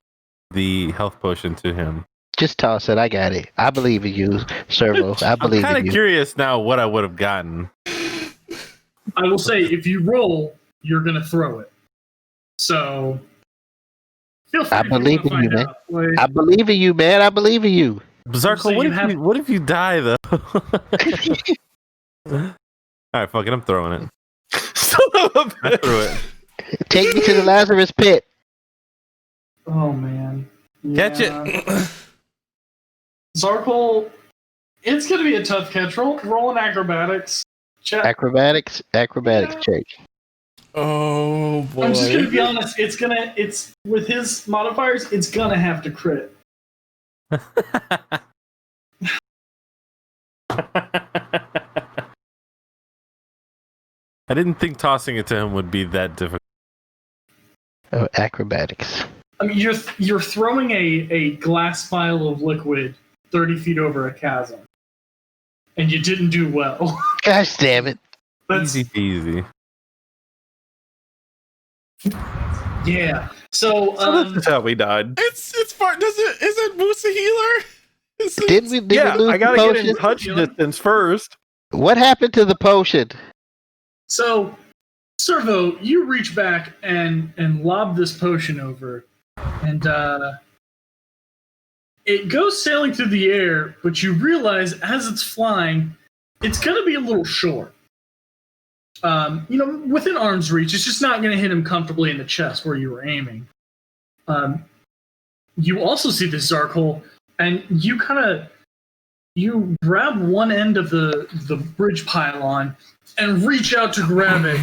the health potion to him. Just toss it. I got it. I believe in you, Servo. I I'm believe kind in of you. curious now what I would have gotten. I will say, if you roll, you're going to throw it. So, feel free I if you believe wanna in you, find man. out. Like, I believe in you, man. I believe in you. Zarko, saying what if you die though? All right, fuck it. I'm throwing it. Son of a I bitch. threw it. Take me to the Lazarus pit. oh, man. Catch Yeah. it. Zarkol, it's going to be a tough catch. Roll in acrobatics. Check. Acrobatics Yeah. check. Oh boy. I'm just going to be honest. It's with his modifiers, it's going to have to crit. I didn't think tossing it to him would be that difficult. Oh, acrobatics. I mean, you're throwing a glass vial of liquid 30 feet over a chasm, and you didn't do well. Gosh damn it. That's, Easy peasy. yeah. So, So this is how we died. It's far. Is it Moose a healer? Is it- Did we Yeah, lose I gotta the get potion? in touch distance first. What happened to the potion? So, Servo, you reach back and lob this potion over, and it goes sailing through the air, but you realize as it's flying, it's going to be a little short. Within arm's reach, it's just not going to hit him comfortably in the chest where you were aiming. You also see this Zarkol, and you grab one end of the bridge pylon and reach out to grab it,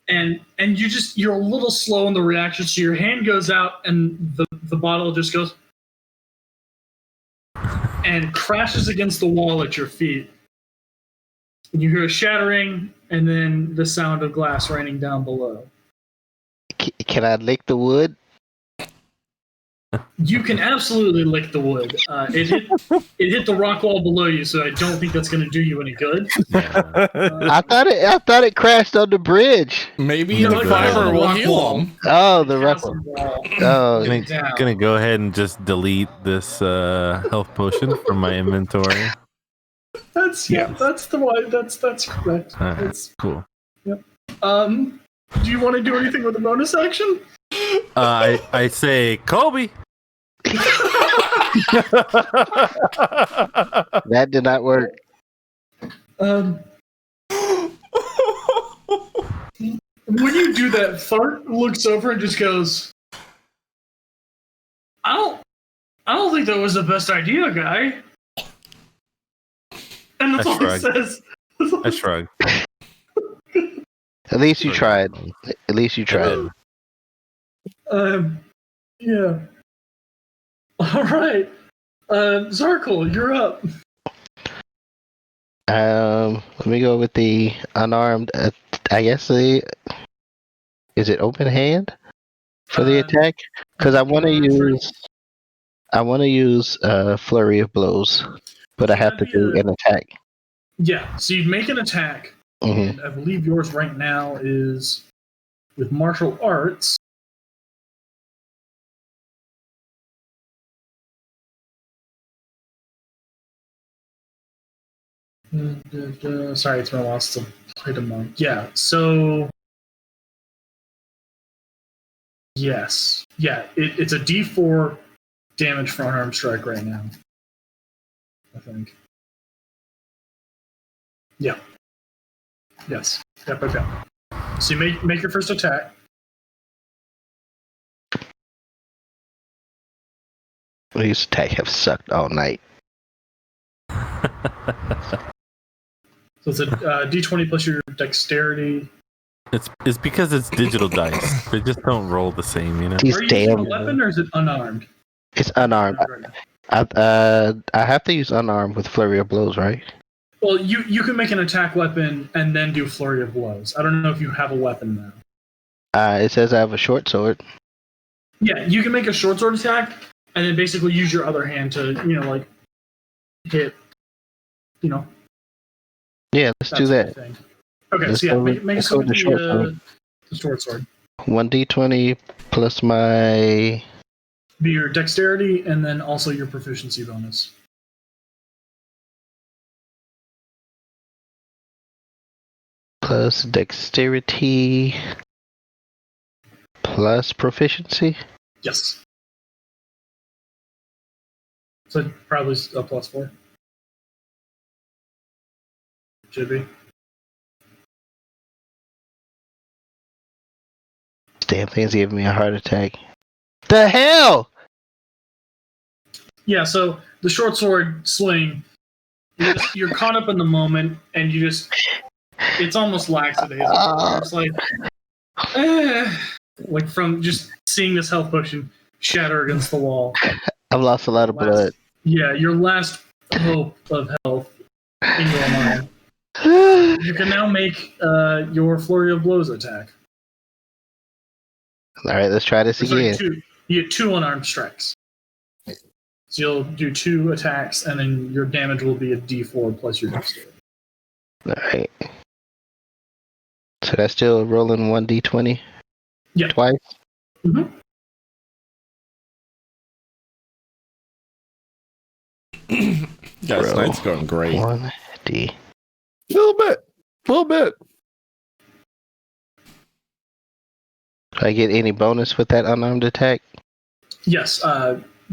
and you're a little slow in the reaction, so your hand goes out and the bottle just goes and crashes against the wall at your feet. You hear a shattering and then the sound of glass raining down below. Can I lick the wood? You can absolutely lick the wood. It hit the rock wall below you, so I don't think that's going to do you any good. I thought it crashed on the bridge. Maybe No, the go fiber ahead. will Rock heal wall. him. Oh, the Castle record. wall. Oh, Down. Gonna go ahead and just delete this health potion from my inventory. That's the one. That's correct. All right, It's- cool. Do you want to do anything with the bonus action? I say Kobe. That did not work. When you do that, Fart looks over and just goes, I don't think that was the best idea, guy. And that's I all he shrug. says. I shrug. At least you tried. At least you tried. Yeah. All right. Zarkul, you're up. Let me go with the unarmed. I guess is it open hand for the attack? Because I want to use flurry of blows, but I have to do an attack. Yeah, so you'd make an attack, and I believe yours right now is with martial arts. Sorry, it's been a while since I've played a monk. Yeah, so yes, yeah, it's a D4 damage for unarmed strike right now. I think. Yeah. Yes. Yep. Okay. So you make your first attack. These attacks have sucked all night. So it's a D20 plus your dexterity. It's because it's digital dice. They just don't roll the same, you know. These Are you using a damn. weapon or is it unarmed? It's unarmed. I have to use unarmed with flurry of blows, right? Well, you can make an attack weapon and then do flurry of blows. I don't know if you have a weapon now. It says I have a short sword. Yeah, you can make a short sword attack and then basically use your other hand to, like, hit, Yeah, let's do that. Thing. Okay, Let's so yeah, go make with something the short sword. The short sword. 1d20 plus my Be your dexterity and then also your proficiency bonus. plus dexterity plus proficiency. Yes. So probably a +4. Should be. This damn thing's giving me a heart attack. The hell! Yeah, so the short sword swing, you're caught up in the moment, and you just, it's almost lackadaisical. It's like from just seeing this health potion shatter against the wall. I've lost a lot of blood. Yeah, your last hope of health in your mind. You can now make your flurry of blows attack. All right, let's try this again. You get 2 unarmed strikes. So you'll do 2 attacks, and then your damage will be a D4 plus your dexterity. All right. So that's still rolling 1d20. Yeah. Twice. Mm-hmm. Guys, Bro. tonight's going great. 1d. A little bit. Do I get any bonus with that unarmed attack? Yes,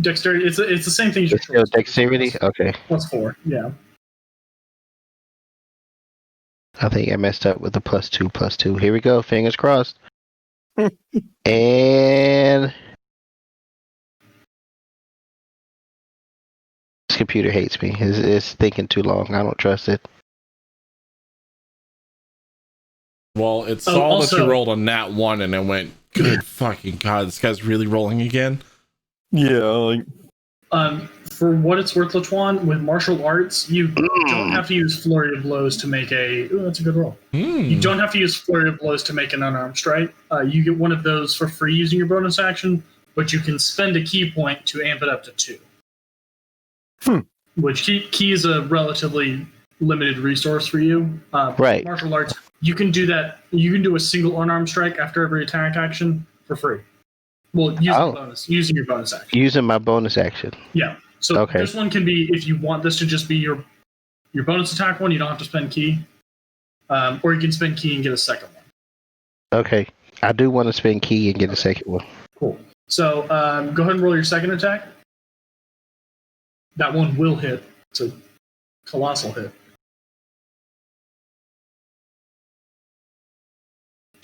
dexterity. It's the same thing as your It's still dexterity? Okay. +4. Yeah. I think I messed up with the +2. Here we go. Fingers crossed. And this computer hates me. It's thinking too long. I don't trust it. Well, it saw that also- you rolled a nat 1 and it went, good fucking god, this guy's really rolling again. Yeah, like For what it's worth, Latuan, with martial arts, you don't have to use flurry of blows to make a. Ooh, that's a good roll. You don't have to use flurry of blows to make an unarmed strike. You get one of those for free using your bonus action, but you can spend a key point to amp it up to 2. Which key is a relatively limited resource for you. Right. Martial arts, you can do that. You can do a single unarmed strike after every attack action for free. Well, using your bonus action. Using my bonus action. Yeah. So Okay. this one can be, if you want this to just be your bonus attack one, you don't have to spend key. Or you can spend key and get a second one. Okay. I do want to spend key and get a second one. Cool. So go ahead and roll your second attack. That one will hit. It's a colossal hit.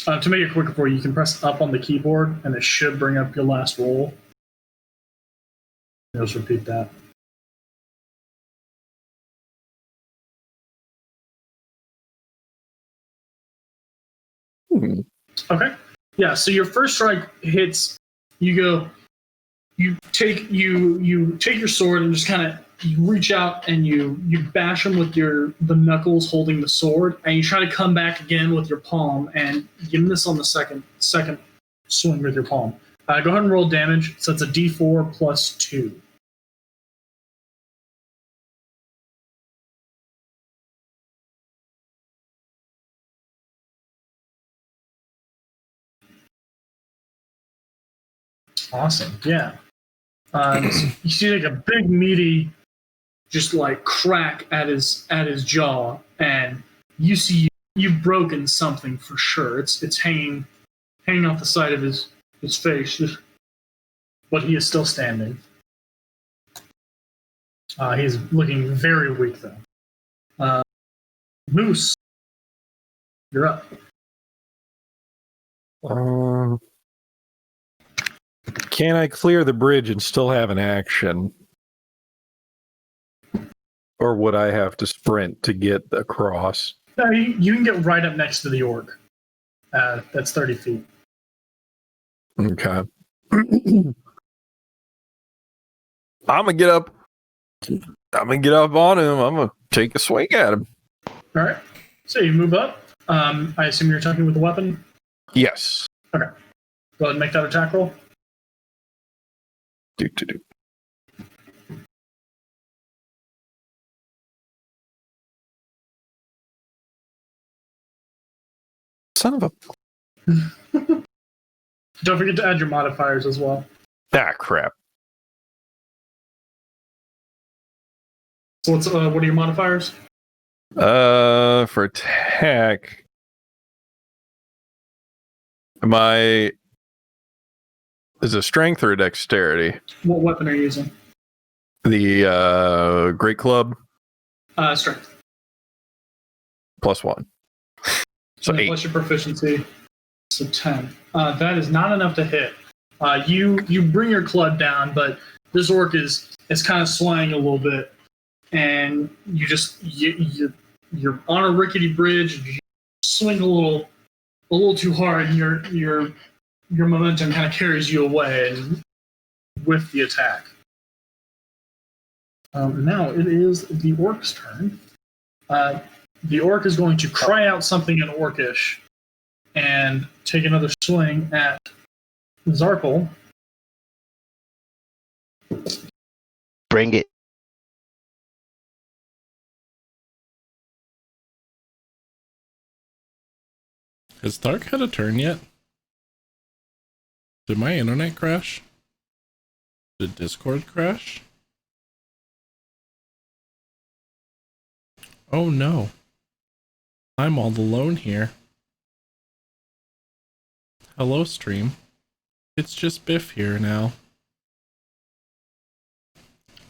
To make it quicker for you, you can press up on the keyboard, and it should bring up your last roll. Just repeat that. Okay. Yeah. So your first strike hits. You take your sword and just kind of you reach out and you bash him with the knuckles holding the sword, and you try to come back again with your palm, and you miss on the second swing with your palm. Go ahead and roll damage. So it's a D4 plus 2. Awesome. Yeah. You see like a big meaty, just like crack at his jaw, and you see you've broken something for sure. It's hanging off the side of his face, but he is still standing. He's looking very weak though. Moose, you're up. Can I clear the bridge and still have an action? Or would I have to sprint to get across? No, you can get right up next to the orc. That's 30 feet. Okay. I'm gonna get up on him. I'm gonna take a swing at him. All right. So you move up. I assume you're attacking with a weapon? Yes. Okay. Go ahead and make that attack roll. Do. Son of a... Don't forget to add your modifiers as well. Ah, crap. So what are your modifiers? For attack... Is it strength or dexterity? What weapon are you using? The Great Club. Strength. +1. So 8. Plus your proficiency. So 10. That is not enough to hit. You bring your club down, but this orc is kind of swaying a little bit, and you're on a rickety bridge. You swing a little too hard, and your momentum kind of carries you away and with the attack. Now it is the orc's turn. The orc is going to cry out something in Orcish and take another swing at Zarkle. Bring it. Has Thark had a turn yet? Did my internet crash? Did Discord crash? Oh no. I'm all alone here. Hello, stream. It's just Biff here now.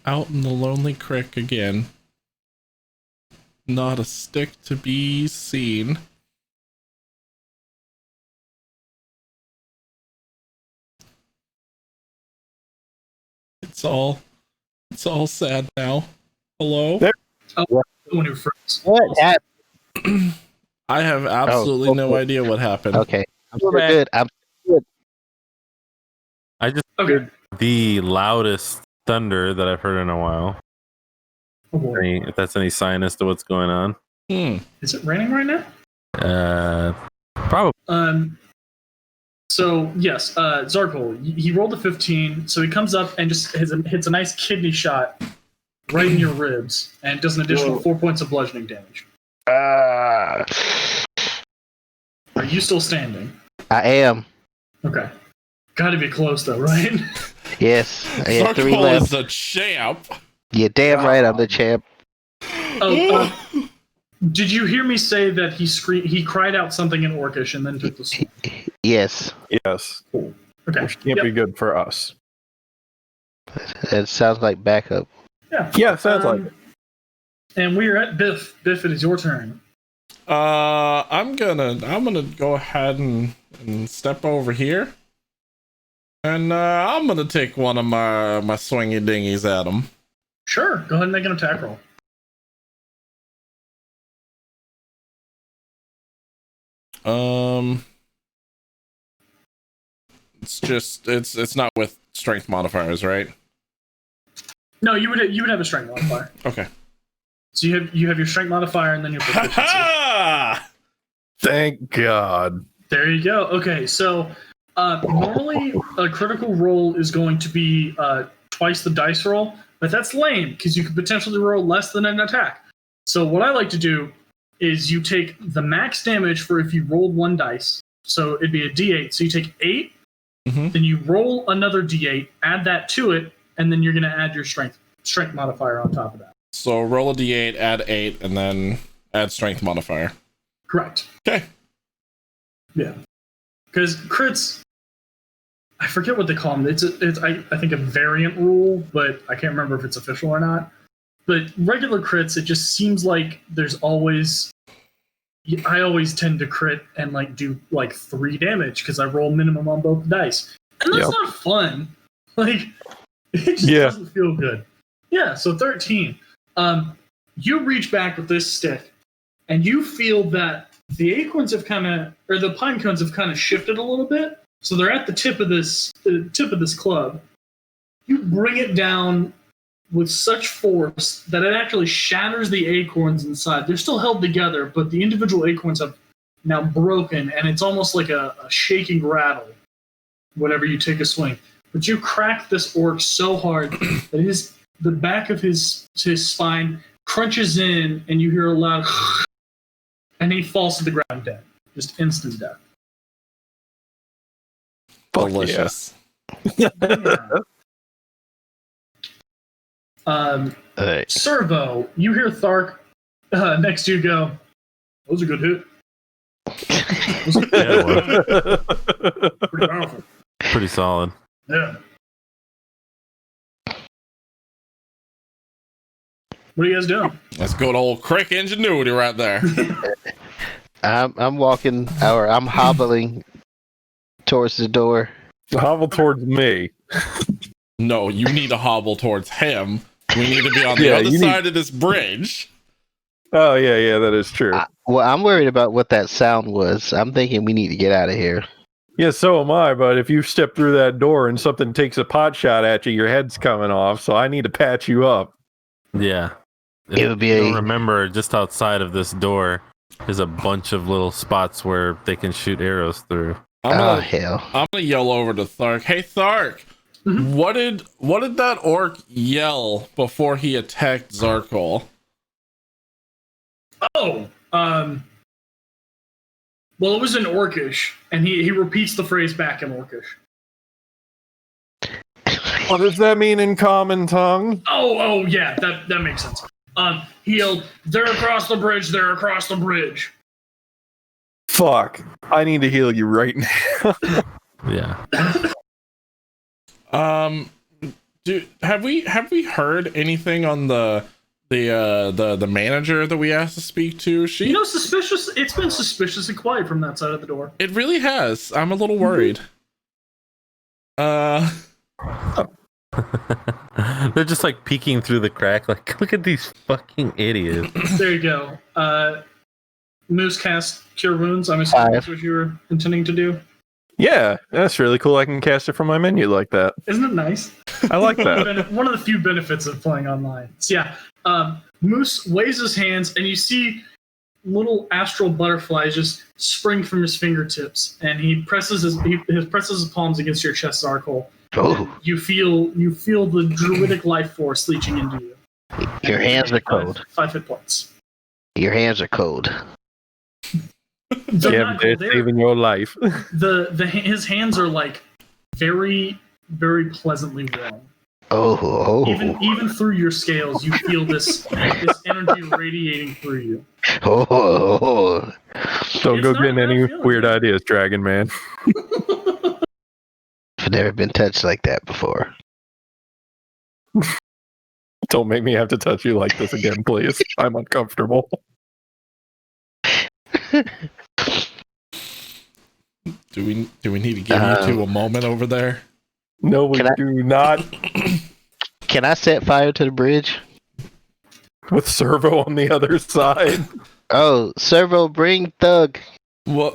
Out in the lonely crick again. Not a stick to be seen. It's all sad now. Hello? One who froze. What happened? I have absolutely no idea what happened. Okay. I'm still good. I just Okay. heard the loudest thunder that I've heard in a while. Oh, boy. If that's any sign as to what's going on. Is it raining right now? Probably. So yes, Zarkle, he rolled a 15, so he comes up and just hits a nice kidney shot right in your ribs and does an additional 4 points of bludgeoning damage. Are you still standing? I am. Okay. Gotta be close though, right? Yes. I have 3 Zarkle left. is the champ. You're damn right I'm the champ. Did you hear me say that he cried out something in Orcish and then took the swing? Yes. Yes. Cool. Okay. Which can't be good for us. It sounds like backup. Yeah, sounds like it. And we are at Biff. Biff, it is your turn. I'm gonna go ahead and step over here, and I'm gonna take one of my swingy dingies at him. Sure. Go ahead and make an attack roll. It's not with strength modifiers, right? No, you would have a strength modifier. Okay. So you have your strength modifier and then your proficiency. Ha! Thank God. There you go. Okay, so normally a critical roll is going to be twice the dice roll, but that's lame because you could potentially roll less than an attack. So what I like to do is you take the max damage for if you rolled one dice. So it'd be a D8. So you take 8, then you roll another D8, add that to it, and then you're going to add your strength modifier on top of that. So roll a d8, add 8, and then add strength modifier. Correct. Okay. Yeah. Because crits, I forget what they call them. It's I think a variant rule, but I can't remember if it's official or not. But regular crits, it just seems like there's always... I always tend to crit and like do like 3 damage because I roll minimum on both dice. And that's not fun. Like, it just doesn't feel good. Yeah, so 13. You reach back with this stick, and you feel that the acorns have the pine cones have kind of shifted a little bit. So they're at the tip of this club. You bring it down with such force that it actually shatters the acorns inside. They're still held together, but the individual acorns have now broken, and it's almost like a shaking rattle whenever you take a swing. But you crack this orc so hard that the back of his spine crunches in, and you hear a loud and he falls to the ground dead. Just instant death. Delicious. Yeah. Servo, you hear Thark next to you go, that was a good hit. Pretty powerful. Pretty solid. Yeah. What are you guys doing? That's good old Crick ingenuity right there. I'm walking, or I'm hobbling towards the door. Hobble towards me. No, you need to hobble towards him. We need to be on the other side of this bridge. Oh, yeah, that is true. Well, I'm worried about what that sound was. I'm thinking we need to get out of here. Yeah, so am I, but if you step through that door and something takes a pot shot at you, your head's coming off, so I need to patch you up. Yeah. It would be remember, just outside of this door is a bunch of little spots where they can shoot arrows through. Hell. I'm gonna yell over to Thark. Hey, Thark! What did that orc yell before he attacked Zarkol? Oh, well, it was in Orcish, and he repeats the phrase back in Orcish. What does that mean in common tongue? Oh, yeah, that makes sense. He yelled, "They're across the bridge! They're across the bridge!" Fuck! I need to heal you right now. Yeah. Have we heard anything on the manager that we asked to speak to? Suspicious. It's been suspiciously quiet from that side of the door. It really has. I'm a little worried. They're just like peeking through the crack, like, look at these fucking idiots. There you go. Moose cast Cure Wounds. I'm assuming that's what you were intending to do. Yeah, that's really cool. I can cast it from my menu like that. Isn't it nice? I like that. One of the few benefits of playing online. So yeah, Moose waves his hands, and you see little astral butterflies just spring from his fingertips, and he presses his palms against your chest, Zarkol. Oh. You feel the druidic life force leaching into you. Your hands are cold. 5 hit points. Your hands are cold. Yeah, they're saving your life. His hands are like very, very pleasantly warm. Oh. Even through your scales, you feel this energy radiating through you. Oh. Don't go getting any weird ideas, Dragon Man. I've never been touched like that before. Don't make me have to touch you like this again, please. I'm uncomfortable. Do we need to give you two a moment over there? No, we do not. Can I set fire to the bridge? With Servo on the other side. Oh, Servo, bring Thug. Well,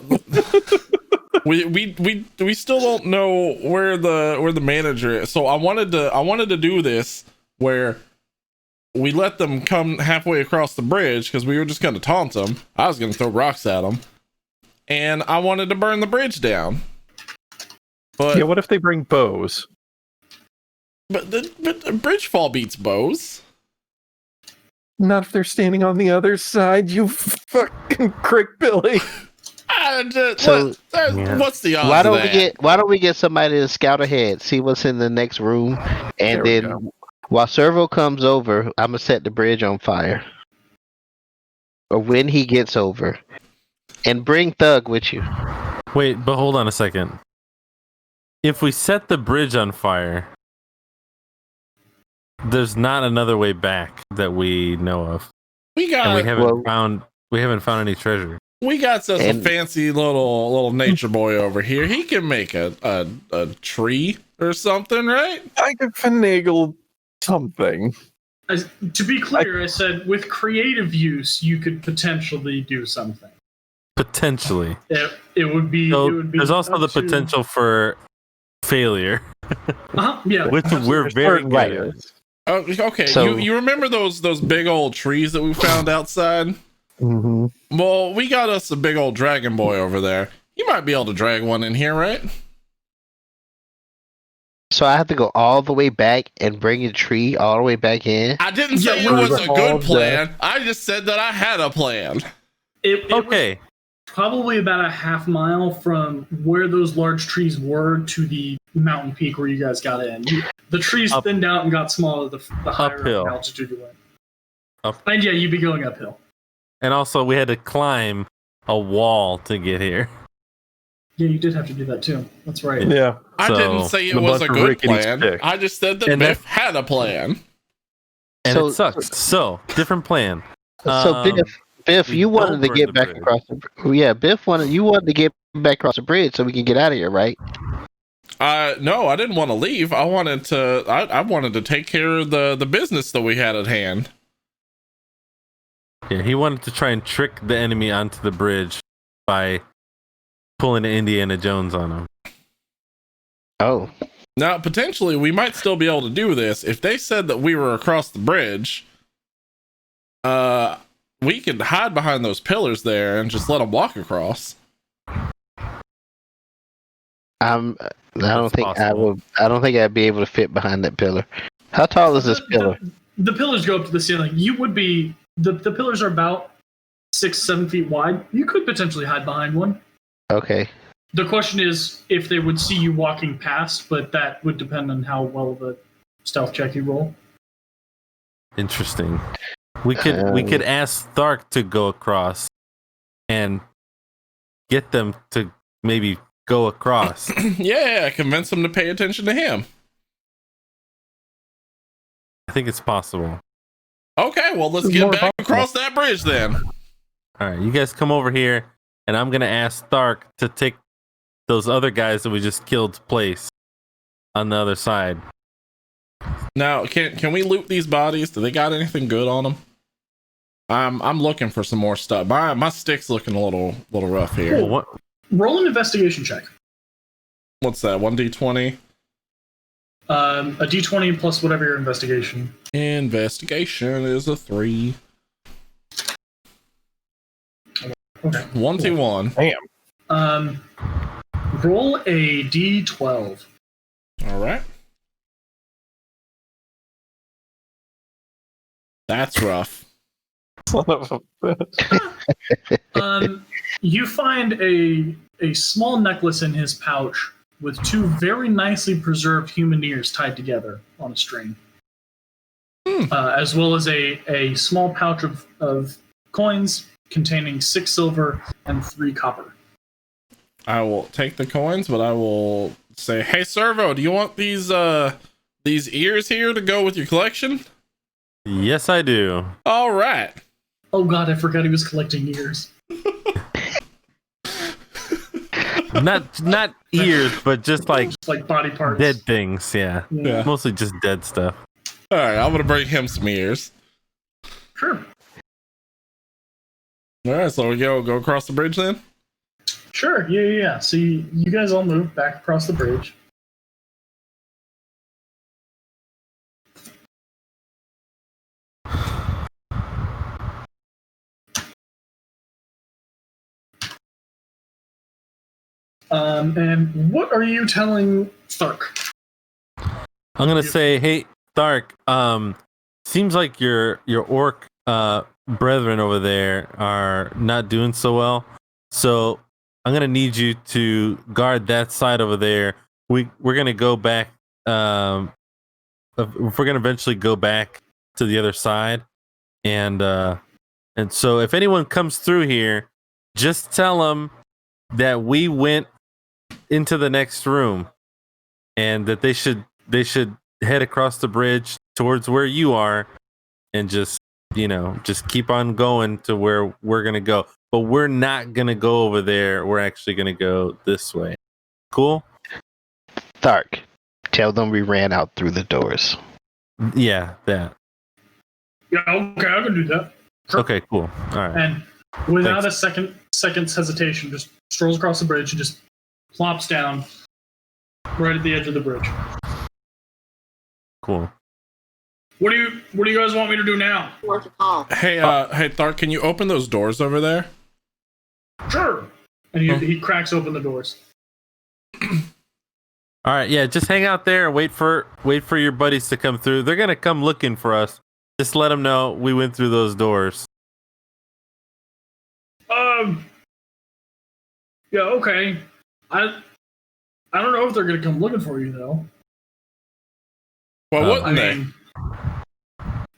we still don't know where the manager is. So I wanted to do this where we let them come halfway across the bridge because we were just going to taunt them. I was going to throw rocks at them, and I wanted to burn the bridge down. But yeah, what if they bring bows? But bridge fall beats bows. Not if they're standing on the other side, you fucking crick, Billy. What's the odds? Why don't we get somebody to scout ahead, see what's in the next room, and then while Servo comes over, I'm gonna set the bridge on fire. Or when he gets over, and bring Thug with you. Wait, but hold on a second. If we set the bridge on fire, there's not another way back that we know of. We haven't found any treasure. We got some fancy little nature boy over here. He can make a tree or something, right? I could finagle something. To be clear, I said with creative use, you could potentially do something. Potentially. It would be. There's also the potential for failure. Yeah. Which we're very good at. Oh, okay. So, you remember those big old trees that we found outside? Mm-hmm. Well, we got us a big old dragon boy over there. You might be able to drag one in here, right? So I have to go all the way back and bring a tree all the way back in? I didn't say it was a good plan. I just said that I had a plan. It okay. Probably about a half mile from where those large trees were to the mountain peak where you guys got in. The trees thinned out and got smaller the higher uphill. altitude you went. And yeah, you'd be going uphill. And also, we had to climb a wall to get here. Yeah, you did have to do that too. That's right. Yeah. I didn't say it was a good plan. I just said that Biff had a plan. And it sucks. So, different plan. So Biff, you wanted to get back across you wanted to get back across the bridge so we can get out of here, right? No, I didn't want to leave. I wanted to take care of the business that we had at hand. Yeah, he wanted to try and trick the enemy onto the bridge by pulling Indiana Jones on him. Oh. Now, potentially, we might still be able to do this. If they said that we were across the bridge, we could hide behind those pillars there and just let them walk across. I don't think I'd be able to fit behind that pillar. How tall is this pillar? The pillars go up to the ceiling. You would be the pillars are about 6-7 feet wide. You could potentially hide behind one. Okay. The question is if they would see you walking past, but that would depend on how well the stealth check you roll. Interesting. We could ask Thark to go across and get them to maybe go across. Yeah, convince them to pay attention to him. I think it's possible. Okay, well, let's get back across that bridge then. All right, you guys come over here, and I'm going to ask Thark to take those other guys that we just killed to place on the other side. Now, can we loot these bodies? Do they got anything good on them? I'm looking for some more stuff. My stick's looking a little rough here. Cool. Roll an investigation check. What's that? 1d20? A d20 plus whatever your investigation. Investigation is a 3. Okay. 1d1. Damn. Roll a d12. All right. That's rough. You find a small necklace in his pouch with 2 very nicely preserved human ears tied together on a string, as well as a small pouch of coins containing 6 silver and 3 copper. I will take the coins, but I will say, "Hey, Servo, do you want these ears here to go with your collection?" Yes, I do. All right. Oh god, I forgot he was collecting ears. Not ears, but just like Just like body parts. dead things. Yeah. Yeah. Mostly just dead stuff. All right. I'm gonna bring him some ears. Sure. All right. So we go across the bridge then. Sure, yeah. So you guys all move back across the bridge. And what are you telling Thark? I'm gonna say, hey, Thark. Seems like your orc brethren over there are not doing so well. So I'm gonna need you to guard that side over there. We're gonna go back. If we're gonna eventually go back to the other side, and so if anyone comes through here, just tell them that we went into the next room, and that they should head across the bridge towards where you are, and just keep on going to where we're gonna go. But we're not gonna go over there. We're actually gonna go this way. Cool? Thark, tell them we ran out through the doors. Yeah, that. Yeah, okay, I can do that. Sure. Okay, cool. All right. And without a second's hesitation, just strolls across the bridge and just plops down right at the edge of the bridge. Cool. What do you guys want me to do now? Hey, hey, Thark, can you open those doors over there? Sure. And he cracks open the doors. All right, yeah, just hang out there and wait for your buddies to come through. They're gonna come looking for us. Just let them know we went through those doors. Yeah, okay. I don't know if they're gonna come looking for you though. Well, wouldn't they?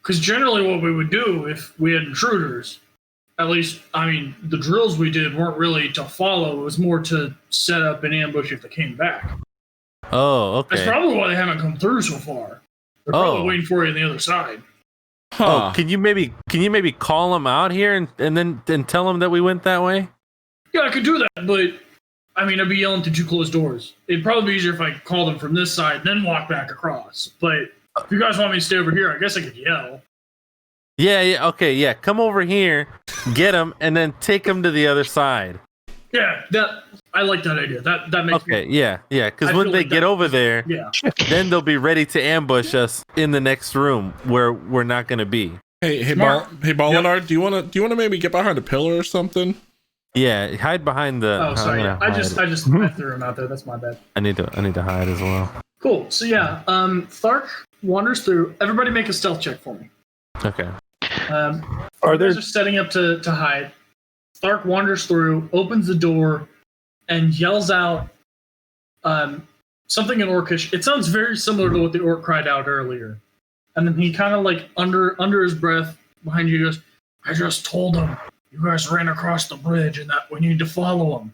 Because generally what we would do if we had intruders, at least, the drills we did weren't really to follow. It was more to set up an ambush if they came back. Oh, okay. That's probably why they haven't come through so far. They're probably waiting for you on the other side. Huh. Oh, can you maybe call them out here and then tell them that we went that way? Yeah, I could do that, but I'd be yelling to two closed doors. It'd probably be easier if I called them from this side, then walk back across. But if you guys want me to stay over here, I guess I could yell. Yeah, okay, yeah. Come over here, get them, and then take them to the other side. Yeah, I like that idea. That makes okay. Yeah. Because when they get over there, then they'll be ready to ambush us in the next room where we're not going to be. Hey, Ballinar, do you want to maybe get behind a pillar or something? Yeah, hide behind the. Oh, sorry. I threw him out there. That's my bad. I need to hide as well. Cool. So yeah, Thark wanders through. Everybody, make a stealth check for me. Okay. Are there just setting up to hide? Thark wanders through, opens the door, and yells out something in Orcish. It sounds very similar to what the orc cried out earlier. And then he kind of like under his breath behind you goes, "I just told him you guys ran across the bridge and that we need to follow him."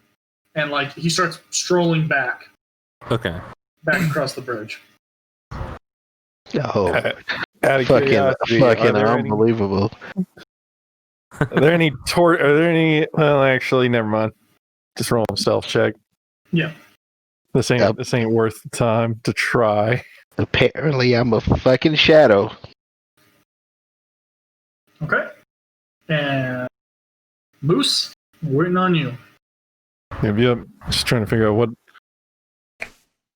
And like he starts strolling back. Okay. Back across the bridge. Oh, fucking unbelievable. Are there any well, actually, never mind. Just roll a stealth check. Yeah. This ain't worth the time to try. Apparently, I'm a fucking shadow. Okay. And Moose, waiting on you. Yep. Just trying to figure out what.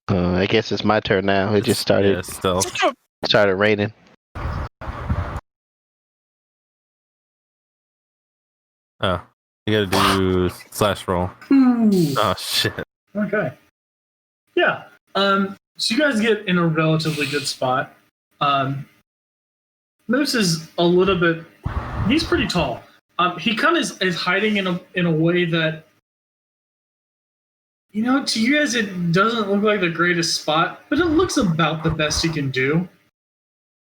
I guess it's my turn now. It just started. Started raining. Oh, you gotta do slash roll. Ooh. Oh shit. Okay. Yeah. So you guys get in a relatively good spot. Moose is a little bit. He's pretty tall. He kind of is hiding in a way that, to you guys it doesn't look like the greatest spot, but it looks about the best he can do.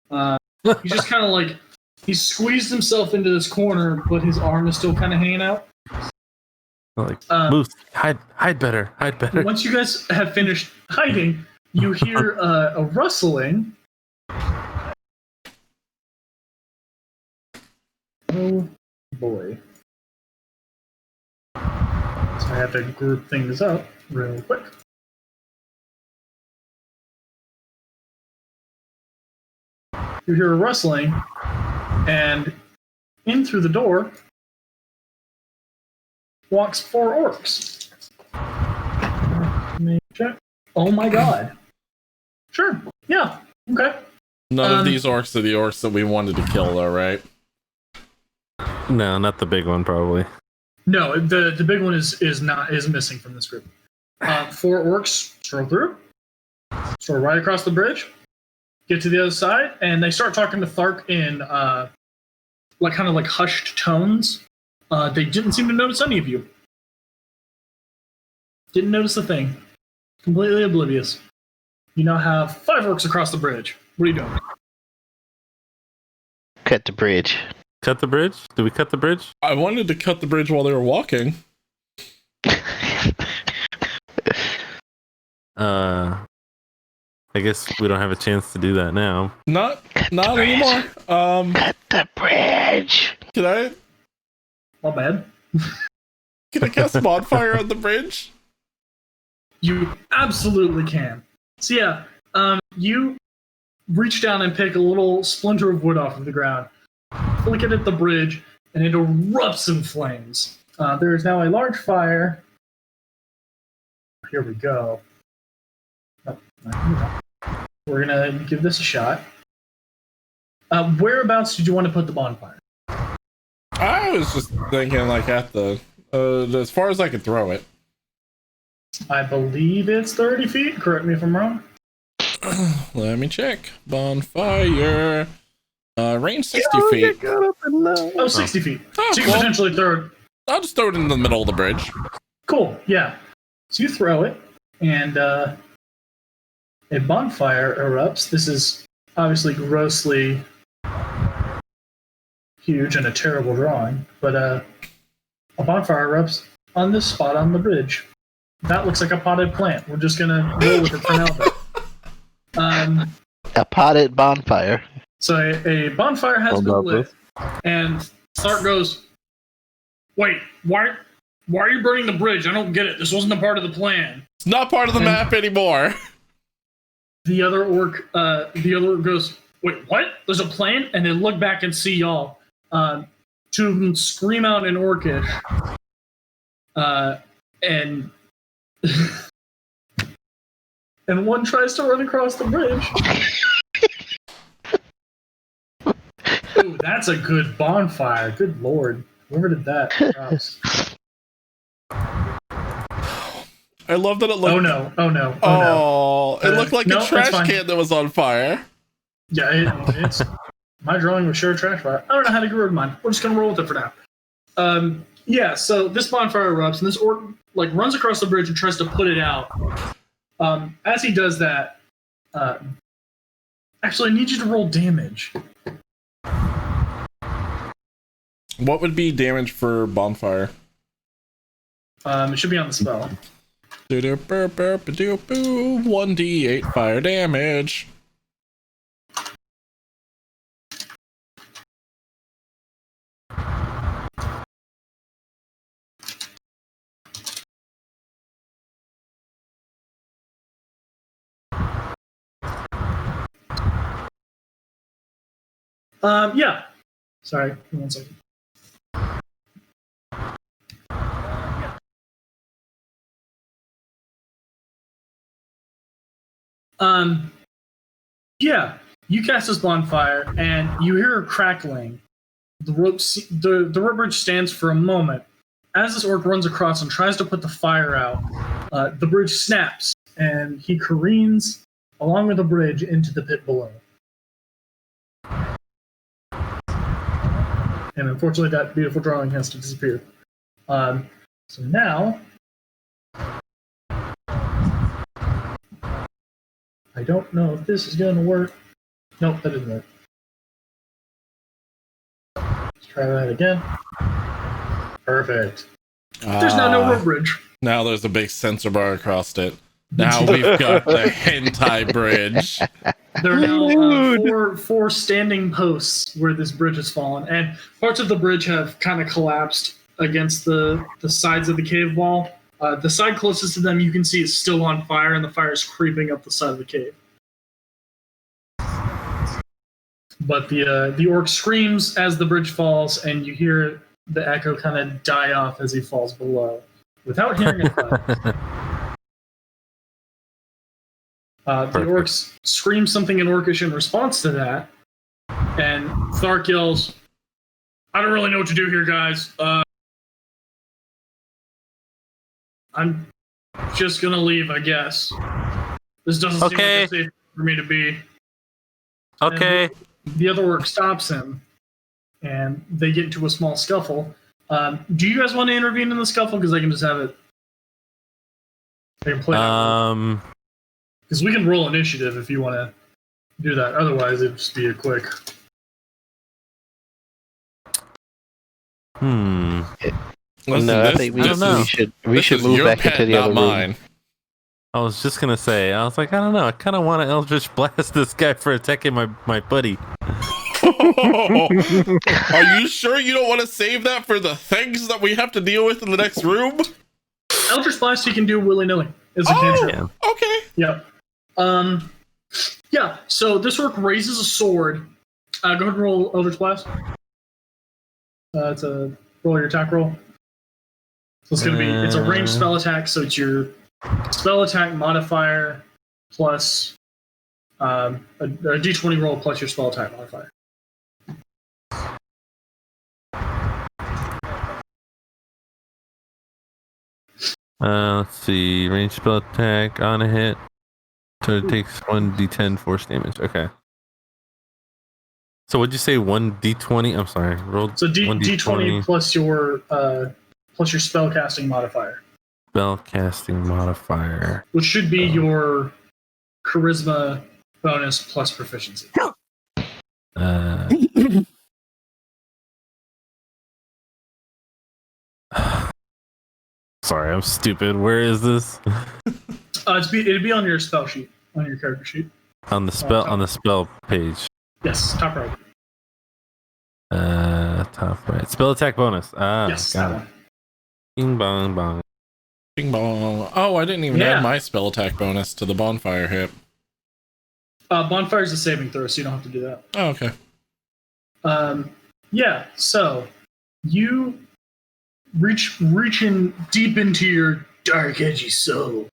He just kind of like he squeezed himself into this corner, but his arm is still kind of hanging out. Like, Moose, hide better. Once you guys have finished hiding, you hear a rustling, Oh boy. So I have to group things up real quick. You hear a rustling, and in through the door walks 4 orcs. Let me check. Oh my god. Sure. Yeah. Okay. None of these orcs are the orcs that we wanted to kill, though, right? No, not the big one, probably. No, the big one is missing from this group. 4 orcs stroll through, stroll right across the bridge, get to the other side, and they start talking to Thark in kind of hushed tones. They didn't seem to notice any of you. Didn't notice a thing. Completely oblivious. You now have 5 orcs across the bridge. What are you doing? Cut the bridge. Cut the bridge? Did we cut the bridge? I wanted to cut the bridge while they were walking. I guess we don't have a chance to do that now. Not anymore. Cut the bridge. Can My bad. I cast bonfire on the bridge? You absolutely can. So yeah, you reach down and pick a little splinter of wood off of the ground, flick it at the bridge, and it erupts in flames. There is now a large fire. Here we go. Oh, we're gonna give this a shot. Whereabouts did you want to put the bonfire? I was just thinking, at the as far as I could throw it. I believe it's 30 feet. Correct me if I'm wrong. Let me check. Bonfire. Range 60 feet. Oh, 60 feet. Oh, So you can potentially throw it. I'll just throw it in the middle of the bridge. Cool, yeah. So you throw it, and a bonfire erupts. This is obviously grossly huge and a terrible drawing, but a bonfire erupts on this spot on the bridge. That looks like a potted plant. We're just gonna roll with it for now. A potted bonfire. So a bonfire has been lit, and Thark goes, "Wait, why are you burning the bridge? I don't get it. This wasn't a part of the plan." It's not part of the map anymore. The other orc goes, "Wait, what? There's a plan?" And they look back and see y'all. 2 of them scream out in Orcish, and and one tries to run across the bridge. Ooh, that's a good bonfire. Good lord. Whoever did that. Props. I love that it looked. Oh no. It looked like a trash can that was on fire. Yeah, it's my drawing was sure a trash fire. I don't know how to get rid of mine. We're just gonna roll with it for now. Yeah, so this bonfire erupts, and this orc runs across the bridge and tries to put it out. As he does that, actually, I need you to roll damage. What would be damage for bonfire? It should be on the spell. 1d8 fire damage. Yeah. Sorry, give me 1 second. Yeah, you cast this bonfire, and you hear a crackling. The rope bridge stands for a moment. As this orc runs across and tries to put the fire out, the bridge snaps, and he careens along with the bridge into the pit below. And unfortunately, that beautiful drawing has to disappear. So now, I don't know if this is going to work. Nope, that didn't work. Let's try that again. Perfect. There's now no rope bridge. Now there's a big sensor bar across it. Now we've got the hentai bridge. There are now four standing posts where this bridge has fallen, and parts of the bridge have kind of collapsed against the sides of the cave wall. The side closest to them, you can see, is still on fire, and the fire is creeping up the side of the cave. But the orc screams as the bridge falls, and you hear the echo kind of die off as he falls below, without hearing a thud. The orcs scream something in Orcish in response to that, and Thark yells, "I don't really know what to do here, guys. I'm just gonna leave, I guess. This doesn't seem like a safe for me to be." Okay. And the other orc stops him, and they get into a small scuffle. Do you guys want to intervene in the scuffle? Because I can just have it. I can play that. Because we can roll initiative if you want to do that. Otherwise, it'd just be a quick. Listen, No, I think we should move back into the other room. I was just gonna say, I was like, I don't know, I kind of want to Eldritch Blast this guy for attacking my buddy. Are you sure you don't want to save that for the things that we have to deal with in the next room? Eldritch Blast you can do willy-nilly. It's a cantrip. Okay. Yep. Yeah, so this orc raises a sword. Go ahead and roll Eldritch Blast. It's a roll your attack roll. So it's it's a ranged spell attack, so it's your spell attack modifier plus a d20 roll plus your spell attack modifier. Let's see. Ranged spell attack on a hit. So it takes 1d10 force damage. Okay. So what'd you say? 1d20? I'm sorry. Rolled. So d20 plus your spellcasting modifier. Spellcasting modifier. Which should be your charisma bonus plus proficiency. Sorry, I'm stupid. Where is this? It'd be on your spell sheet, on your character sheet. On the spell page. Yes, top right. Top right. Spell attack bonus. Yes, got that it. one. Bing bong bong. Bing bong. Oh, I didn't even add my spell attack bonus to the bonfire hit. Bonfire is a saving throw, so you don't have to do that. Oh, okay. Yeah, so you reaching deep into your dark, edgy soul,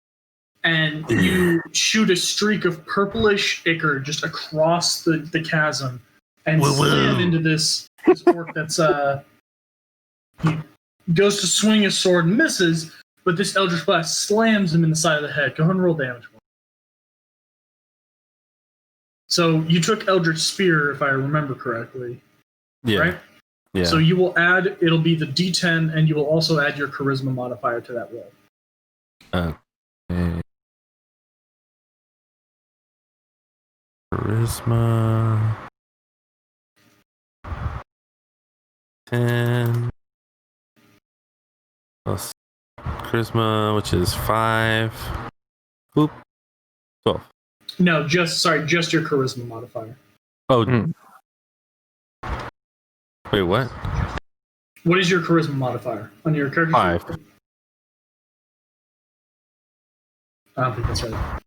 and you shoot a streak of purplish ichor just across the chasm and slam into this orc that's he goes to swing his sword and misses, but this Eldritch Blast slams him in the side of the head. Go ahead and roll damage for him. So you took Eldritch Spear, if I remember correctly. Yeah. Right? Yeah. So you will add, it'll be the D10, and you will also add your charisma modifier to that roll. Okay. Charisma. 10. Plus charisma, which is 5. Oop. 12. No, just your charisma modifier. Oh. Wait, what? What is your charisma modifier on your character? 5. I don't think that's right.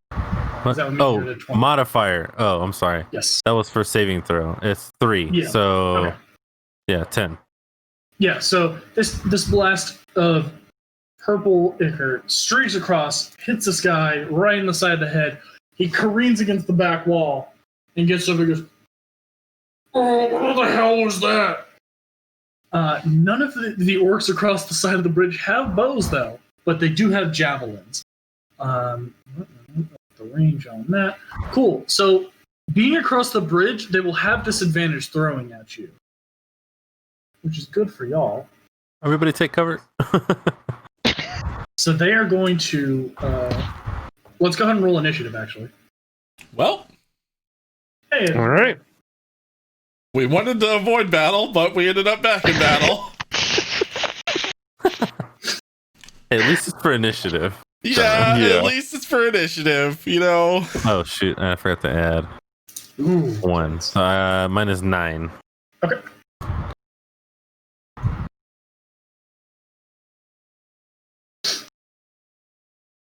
What? That would make it a 20. Modifier. Oh, I'm sorry. Yes. That was for saving throw. It's 3. Yeah. So, okay. Yeah, 10. Yeah, so this blast of purple ichor streaks across, hits this guy right in the side of the head. He careens against the back wall and gets up and goes, "Oh, what the hell was that?" None of the orcs across the side of the bridge have bows, though, but they do have javelins. The range on that. Cool. So, being across the bridge, they will have disadvantage throwing at you, which is good for y'all. Everybody take cover. So they are going to... let's go ahead and roll initiative, actually. Well. Hey. All right. We wanted to avoid battle, but we ended up back in battle. Hey, at least it's for initiative. Yeah, Yeah. at least it's for initiative, you know. Oh shoot! I forgot to add Ooh. 1. Mine is 9. Okay.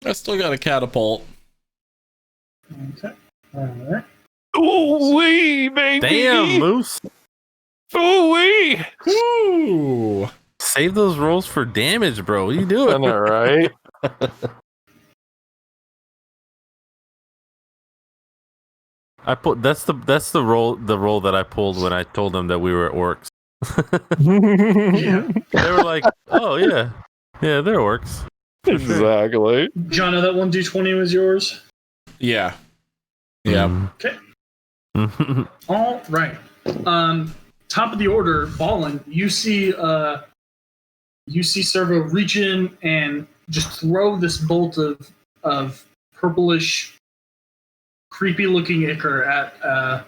I still got a catapult. Okay. All right. Ooh wee, baby. Damn, Moose! Ooh wee. Woo! Save those rolls for damage, bro. What are you doing? All right. I put that's the roll that I pulled when I told them that we were orcs. Yeah. They were like, "Oh yeah, yeah, they're orcs." Exactly. Jono, that 1d20 was yours. Yeah. Yeah. Okay. Mm. All right. Top of the order, Ballin. You see Servo reach in and just throw this bolt of purplish, creepy-looking ichor at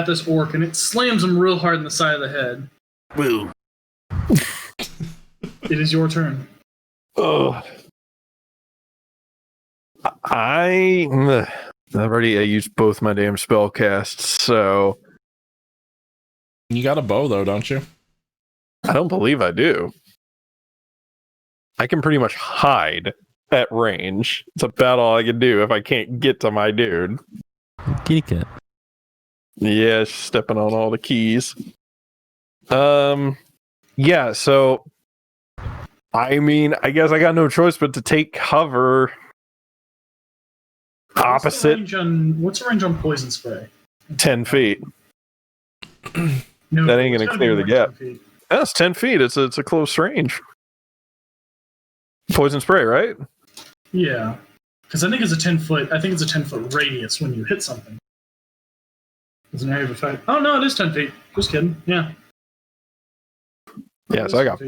this orc, and it slams him real hard in the side of the head. Woo. It is your turn. Oh. I've already used both my damn spell casts, so You got a bow though, don't you? I don't believe I do. I can pretty much hide at range. It's about all I can do if I can't get to my dude. Kitty cat. Yeah, stepping on all the keys. Yeah, so I mean, I guess I got no choice but to take cover opposite What's the range on poison spray? 10 feet. No, That ain't it's gonna gotta clear be the more gap. than 10 feet. That's 10 feet. It's a close range. Poison spray, right? Yeah, because I think it's a 10-foot. I think it's a 10-foot radius when you hit something. It's an area of effect. Oh no, it is 10 feet. Just kidding. Yeah. Yeah, so I got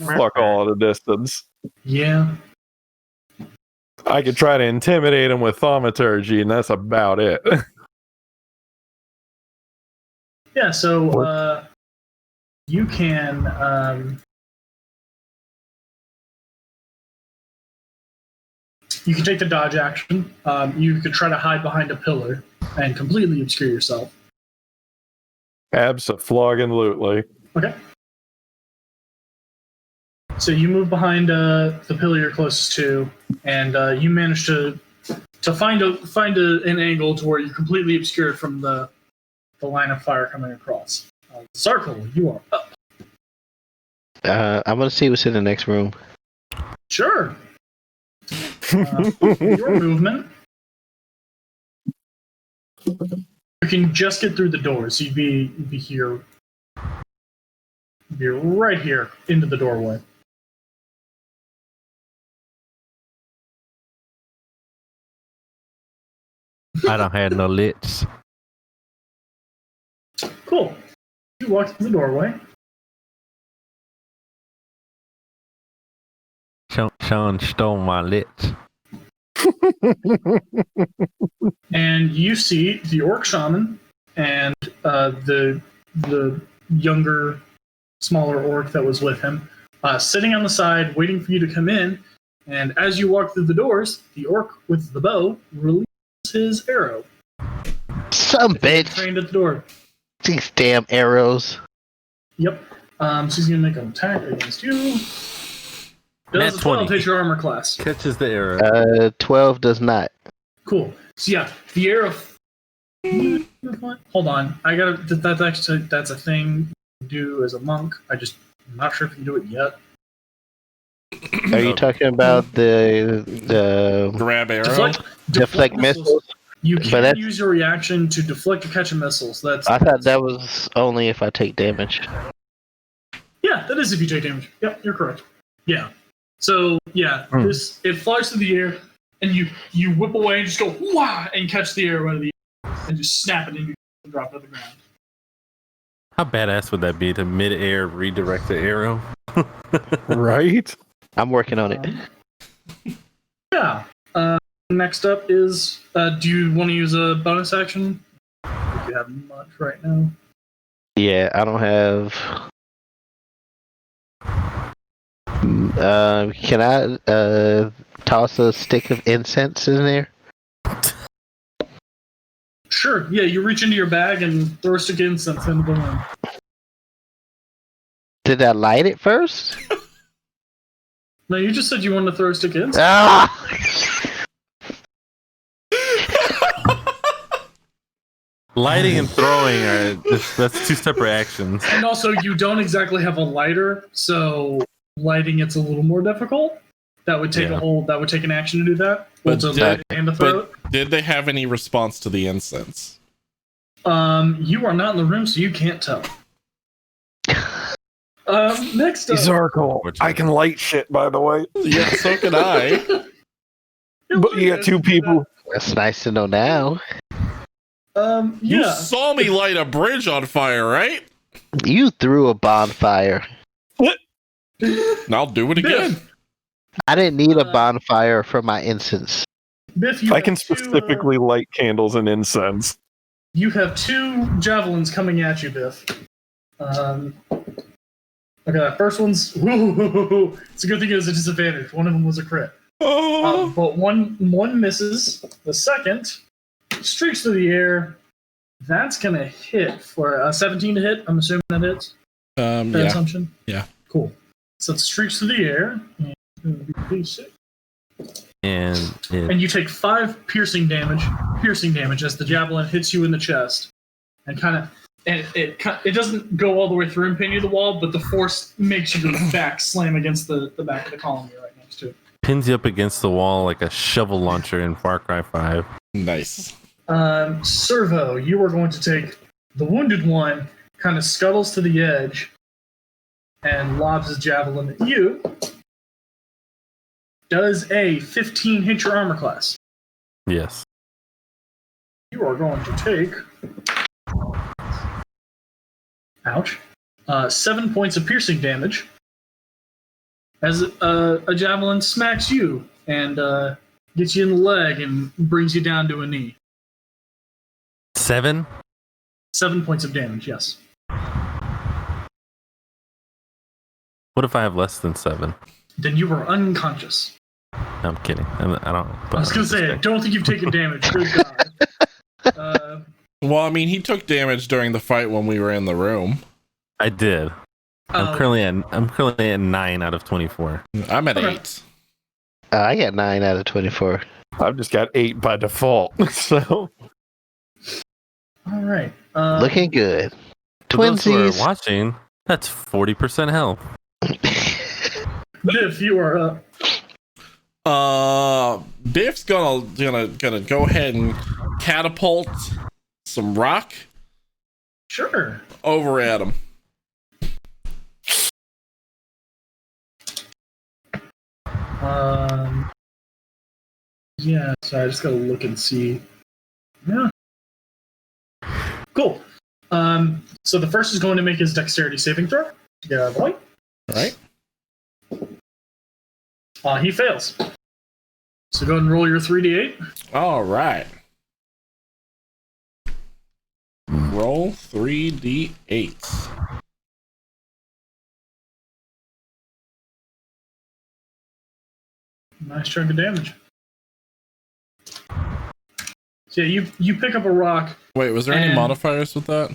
fuck all of the distance. Yeah. I could try to intimidate him with thaumaturgy, and that's about it. Yeah. So you can you can take the dodge action. You could try to hide behind a pillar and completely obscure yourself. Abso-flogging-lutely. Okay. So you move behind the pillar you're closest to, and you manage to find an angle to where you're completely obscured from the line of fire coming across. Zarkle, you are up. I'm gonna see what's in the next room. Sure. Your movement. You can just get through the doors. You'd be here. You'd be right here into the doorway. I don't have no lips. Cool. You walk through the doorway. Sean stole my lips. And you see the orc shaman and the younger, smaller orc that was with him sitting on the side, waiting for you to come in. And as you walk through the doors, the orc with the bow releases his arrow. Some bitch. Trained at the door. These damn arrows. Yep. So he's gonna make an attack against you. Nat Does a 12 20. hit your armor class? Catches the arrow. 12 does not. Cool. So yeah, the arrow. Hold on, I gotta. That's a thing you do as a monk. I'm not sure if you can do it yet. Are you talking about the Grab arrow. deflect missiles? You But can that's- use your reaction to deflect or catch a missile. So that's. I thought that was only if I take damage. Yeah, that is if you take damage. Yep, you're correct. Yeah. So yeah, it flies through the air, and you whip away and just go wah and catch the arrow out of the air and just snap it and drop it to the ground. How badass would that be to mid-air redirect the arrow? Right? I'm working on it. Yeah. Next up is, do you want to use a bonus action? If you have much right now. Yeah, I don't have Can I toss a stick of incense in there? Sure. Yeah, you reach into your bag and throw a stick of incense into the room. Did I light it first? No, you just said you wanted to throw a stick of incense. Ah! Lighting and throwing that's two separate actions. And also, you don't exactly have a lighter, so lighting it's a little more difficult. That would take that would take an action to do that. But to light it and to throw it. Did they have any response to the incense? You are not in the room, so you can't tell. Next up, Zarkle. I can light shit, by the way. Yeah, so can I. But you got two people. That's nice to know now. Yeah. You saw me light a bridge on fire, right? You threw a bonfire. I'll do it again. Biff, I didn't need a bonfire for my incense. Biff, you I have can two, specifically light candles and incense. you have two javelins coming at you, Biff. Okay, that first one's. It's a good thing it was a disadvantage. One of them was a crit. But one misses. The second streaks through the air. That's gonna hit for a 17 to hit. I'm assuming that hits. Fair assumption. Yeah. Cool. So it streaks through the air. And you take 5 piercing damage as the javelin hits you in the chest, and it doesn't go all the way through and pin you to the wall, but the force makes you back slam against the back of the column you're right next to. Pins you up against the wall like a shovel launcher in Far Cry 5. Nice. Servo, you are going to take the wounded one, kind of scuttles to the edge, and lobs his javelin at you. Does a 15 hit your armor class? Yes. You are going to take... Ouch. 7 points of piercing damage as a javelin smacks you and gets you in the leg and brings you down to a knee. 7? 7 points of damage, yes. What if I have less than 7? Then you are unconscious. No, I'm kidding. I don't. I was going to say, I don't think you've taken damage. Good God. Well, I mean, he took damage during the fight when we were in the room. I did. I'm currently at 9 out of 24. I'm at 8. I got 9 out of 24. I've just got 8 by default. So All right. Looking good. For those who are Twinsies. watching, that's 40% health. Biff, you are up. Biff's gonna go ahead and catapult some rock Sure. over at him. Yeah, so I just gotta look and see. Yeah. Cool. So the first is going to make his dexterity saving throw to get out of the way. All right. He fails. So go ahead and roll your 3d8. All right. Roll 3d8. Nice chunk of damage. So yeah, you pick up a rock. Wait, was there any And- modifiers with that?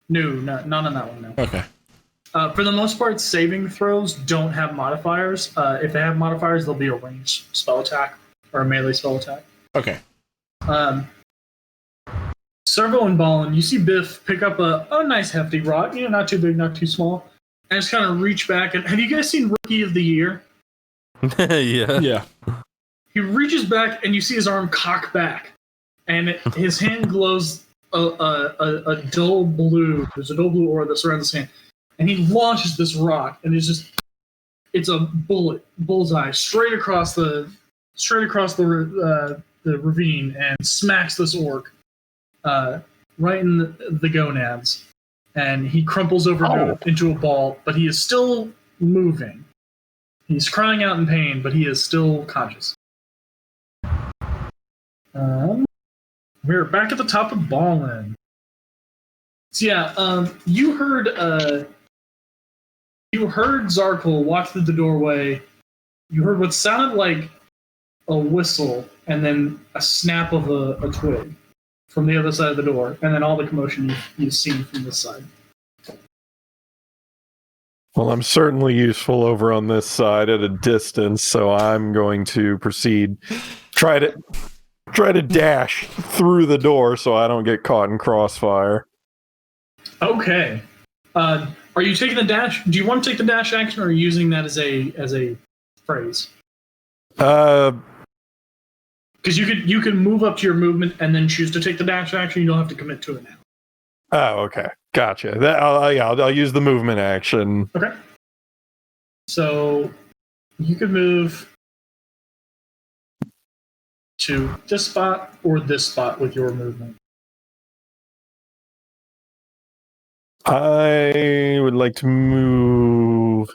No, none on that one, no. Okay. For the most part, saving throws don't have modifiers. If they have modifiers, they'll be a ranged spell attack or a melee spell attack. Okay. Servo and Ballin, you see Biff pick up a nice hefty rock, not too big, not too small, and just kind of reach back. And have you guys seen Rookie of the Year? Yeah. Yeah. He reaches back, and you see his arm cock back, and his hand glows a dull blue. There's a dull blue aura that surrounds his hand, and he launches this rock, and it's a bullseye straight across the ravine, and smacks this orc right in the gonads, and he crumples over into a ball, but he is still moving. He's crying out in pain, but he is still conscious. We're back at the top of Ballin. So yeah, you heard You heard Zarkul walk through the doorway. You heard what sounded like a whistle and then a snap of a twig from the other side of the door, and then all the commotion you've seen from this side. Well, I'm certainly useful over on this side at a distance, so I'm going to proceed. Try to dash through the door so I don't get caught in crossfire. Okay. Are you taking the dash? Do you want to take the dash action, or are you using that as a phrase? Uh, Because you can move up to your movement and then choose to take the dash action. You don't have to commit to it now. oh, okay, gotcha. I'll use the movement action. Okay. So you could move to this spot or this spot with your movement. I would like to move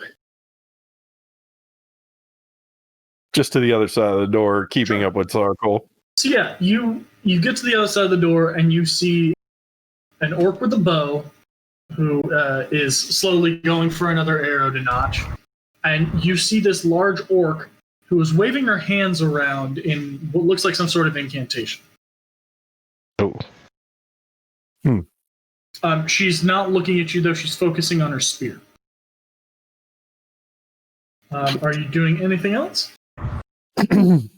just to the other side of the door, keeping up with Zarkul. So yeah, you get to the other side of the door and you see an orc with a bow who is slowly going for another arrow to notch. And you see this large orc who is waving her hands around in what looks like some sort of incantation. Oh. She's not looking at you, though. She's focusing on her spear. Are you doing anything else? I'd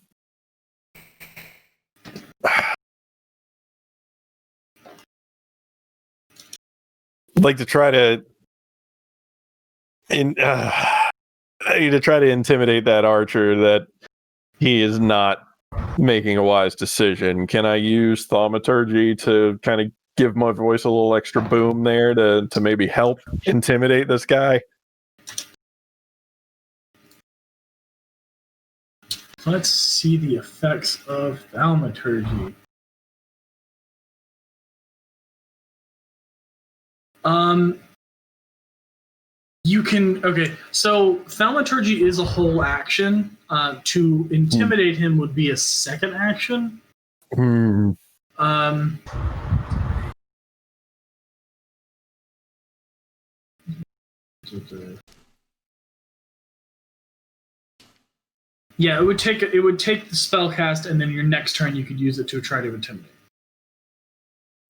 like to try to intimidate that archer that he is not making a wise decision. Can I use thaumaturgy to kind of give my voice a little extra boom there to maybe help intimidate this guy? Let's see the effects of thaumaturgy. You can, okay, so thaumaturgy is a whole action. To intimidate him would be a second action. Yeah, it would take the spell cast, and then your next turn you could use it to try to intimidate.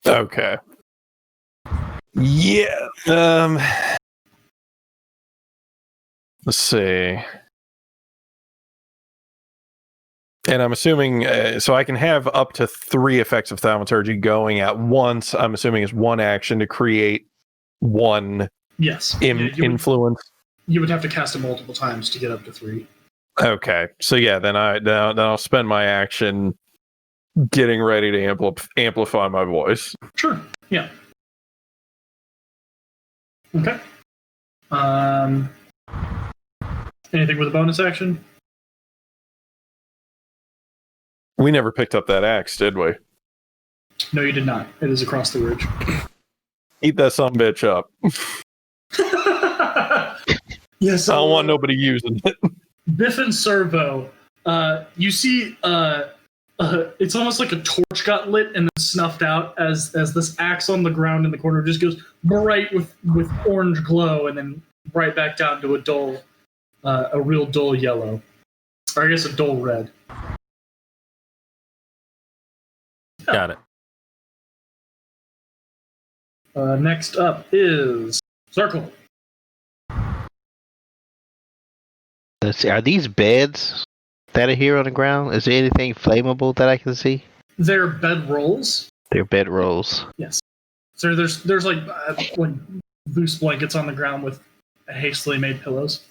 Okay. Yeah. Let's see. And I'm assuming, so I can have up to 3 effects of thaumaturgy going at once. I'm assuming it's one action to create one influence. You would have to cast it multiple times to get up to 3. Okay, so yeah, then I'll spend my action getting ready to amplify my voice. Sure. Yeah. Okay. Anything with a bonus action? We never picked up that axe, did we? No, you did not. It is across the ridge. Eat that sumbitch up. Yes. I don't want nobody using it. Biff and Servo, you see, it's almost like a torch got lit and then snuffed out as this axe on the ground in the corner just goes bright with orange glow and then right back down to a real dull yellow, or I guess a dull red. Got it. Next up is Zarkul. Let's see. Are these beds that are here on the ground? Is there anything flammable that I can see? They're bed rolls. They're bed rolls. Yes. So there's like loose blankets on the ground with hastily made pillows.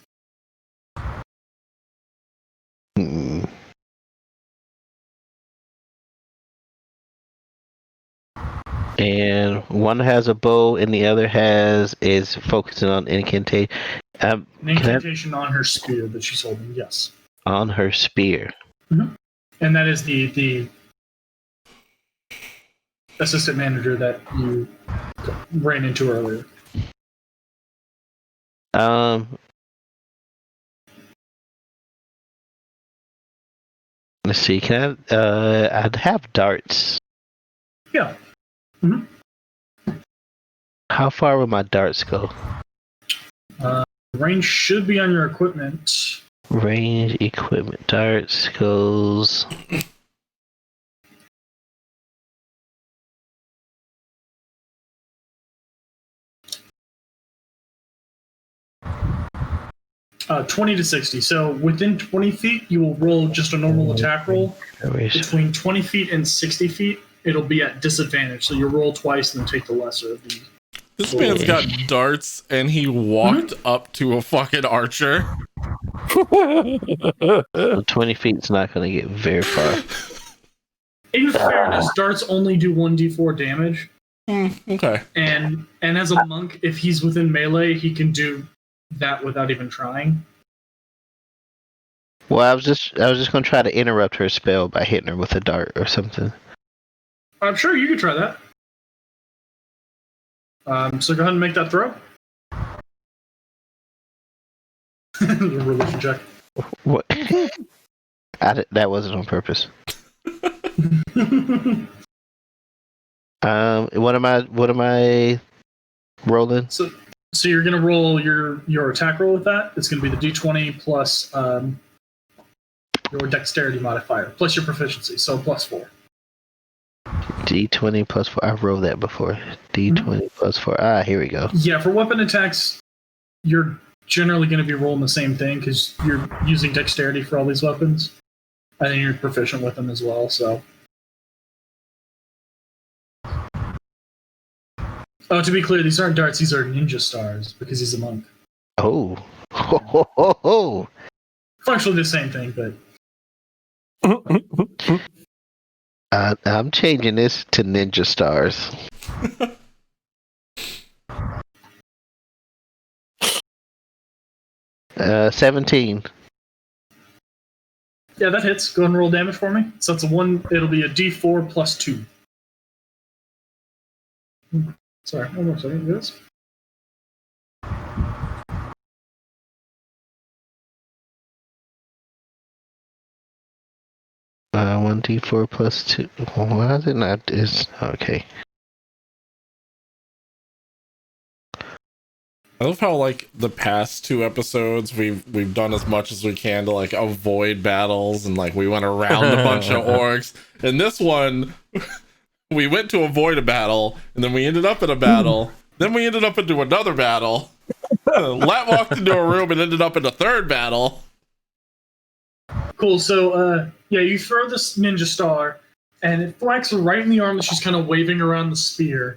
And one has a bow, and the other is focusing on incantation. An incantation on her spear that she's holding. Yes. On her spear. Mm-hmm. And that is the assistant manager that you ran into earlier. Let's see. Can I'd have darts. Yeah. Mm-hmm. How far would my darts go? Range should be on your equipment. Range equipment darts goes. Uh, 20 to 60. So within 20 feet, you will roll just a normal attack roll. Between 20 feet and 60 feet, it'll be at disadvantage. So you roll twice and then take the lesser of the. This man's got darts and he walked up to a fucking archer. 20 feet's not going to get very far. In fairness, darts only do 1d4 damage. Okay. And as a monk, if he's within melee, he can do that without even trying. Well, I was just going to try to interrupt her spell by hitting her with a dart or something. I'm sure you could try that. So go ahead and make that throw. Religion check. What? That wasn't on purpose. What am I rolling? So you're gonna roll your attack roll with that. It's gonna be the d20 plus your dexterity modifier plus your proficiency, so +4. D20 plus 4. I've rolled that before. D20 plus 4. Ah, here we go. Yeah, for weapon attacks, you're generally going to be rolling the same thing because you're using dexterity for all these weapons. And then you're proficient with them as well, so. Oh, to be clear, these aren't darts, these are ninja stars because he's a monk. Oh. Ho, ho, ho, ho. Functionally the same thing, but. I'm changing this to ninja stars. 17. Yeah, that hits. Go ahead and roll damage for me. So that's it'll be a d4 plus 2. Sorry, one more second, guys. One d4 plus 2. Why is it not this? Okay. I love how like the past 2 episodes we've done as much as we can to like avoid battles and like we went around a bunch of orcs. And this one we went to avoid a battle and then we ended up in a battle. Then we ended up into another battle. Lat walked into a room and ended up in a third battle. Cool. So yeah, you throw this ninja star and it flanks her right in the arm that she's kind of waving around the spear.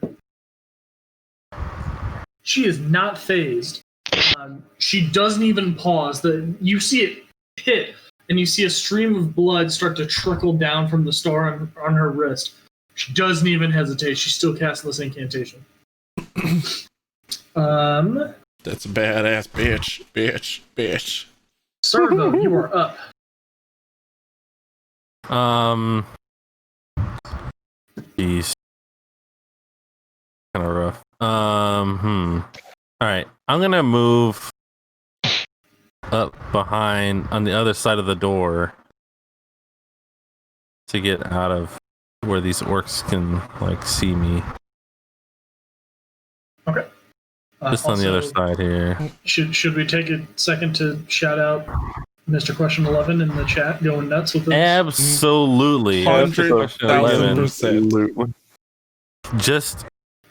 She is not phased. She doesn't even pause. You see it hit, and you see a stream of blood start to trickle down from the star on her wrist. She doesn't even hesitate. She's still casting this incantation. That's a badass bitch. Servo, you are up. Jeez. Kind of rough. All right. I'm gonna move up behind on the other side of the door to get out of where these orcs can like see me. Okay. Just on the other side here. Should we take a second to shout out Mr. Question 11 in the chat going nuts with this? Absolutely. 100,000%. Just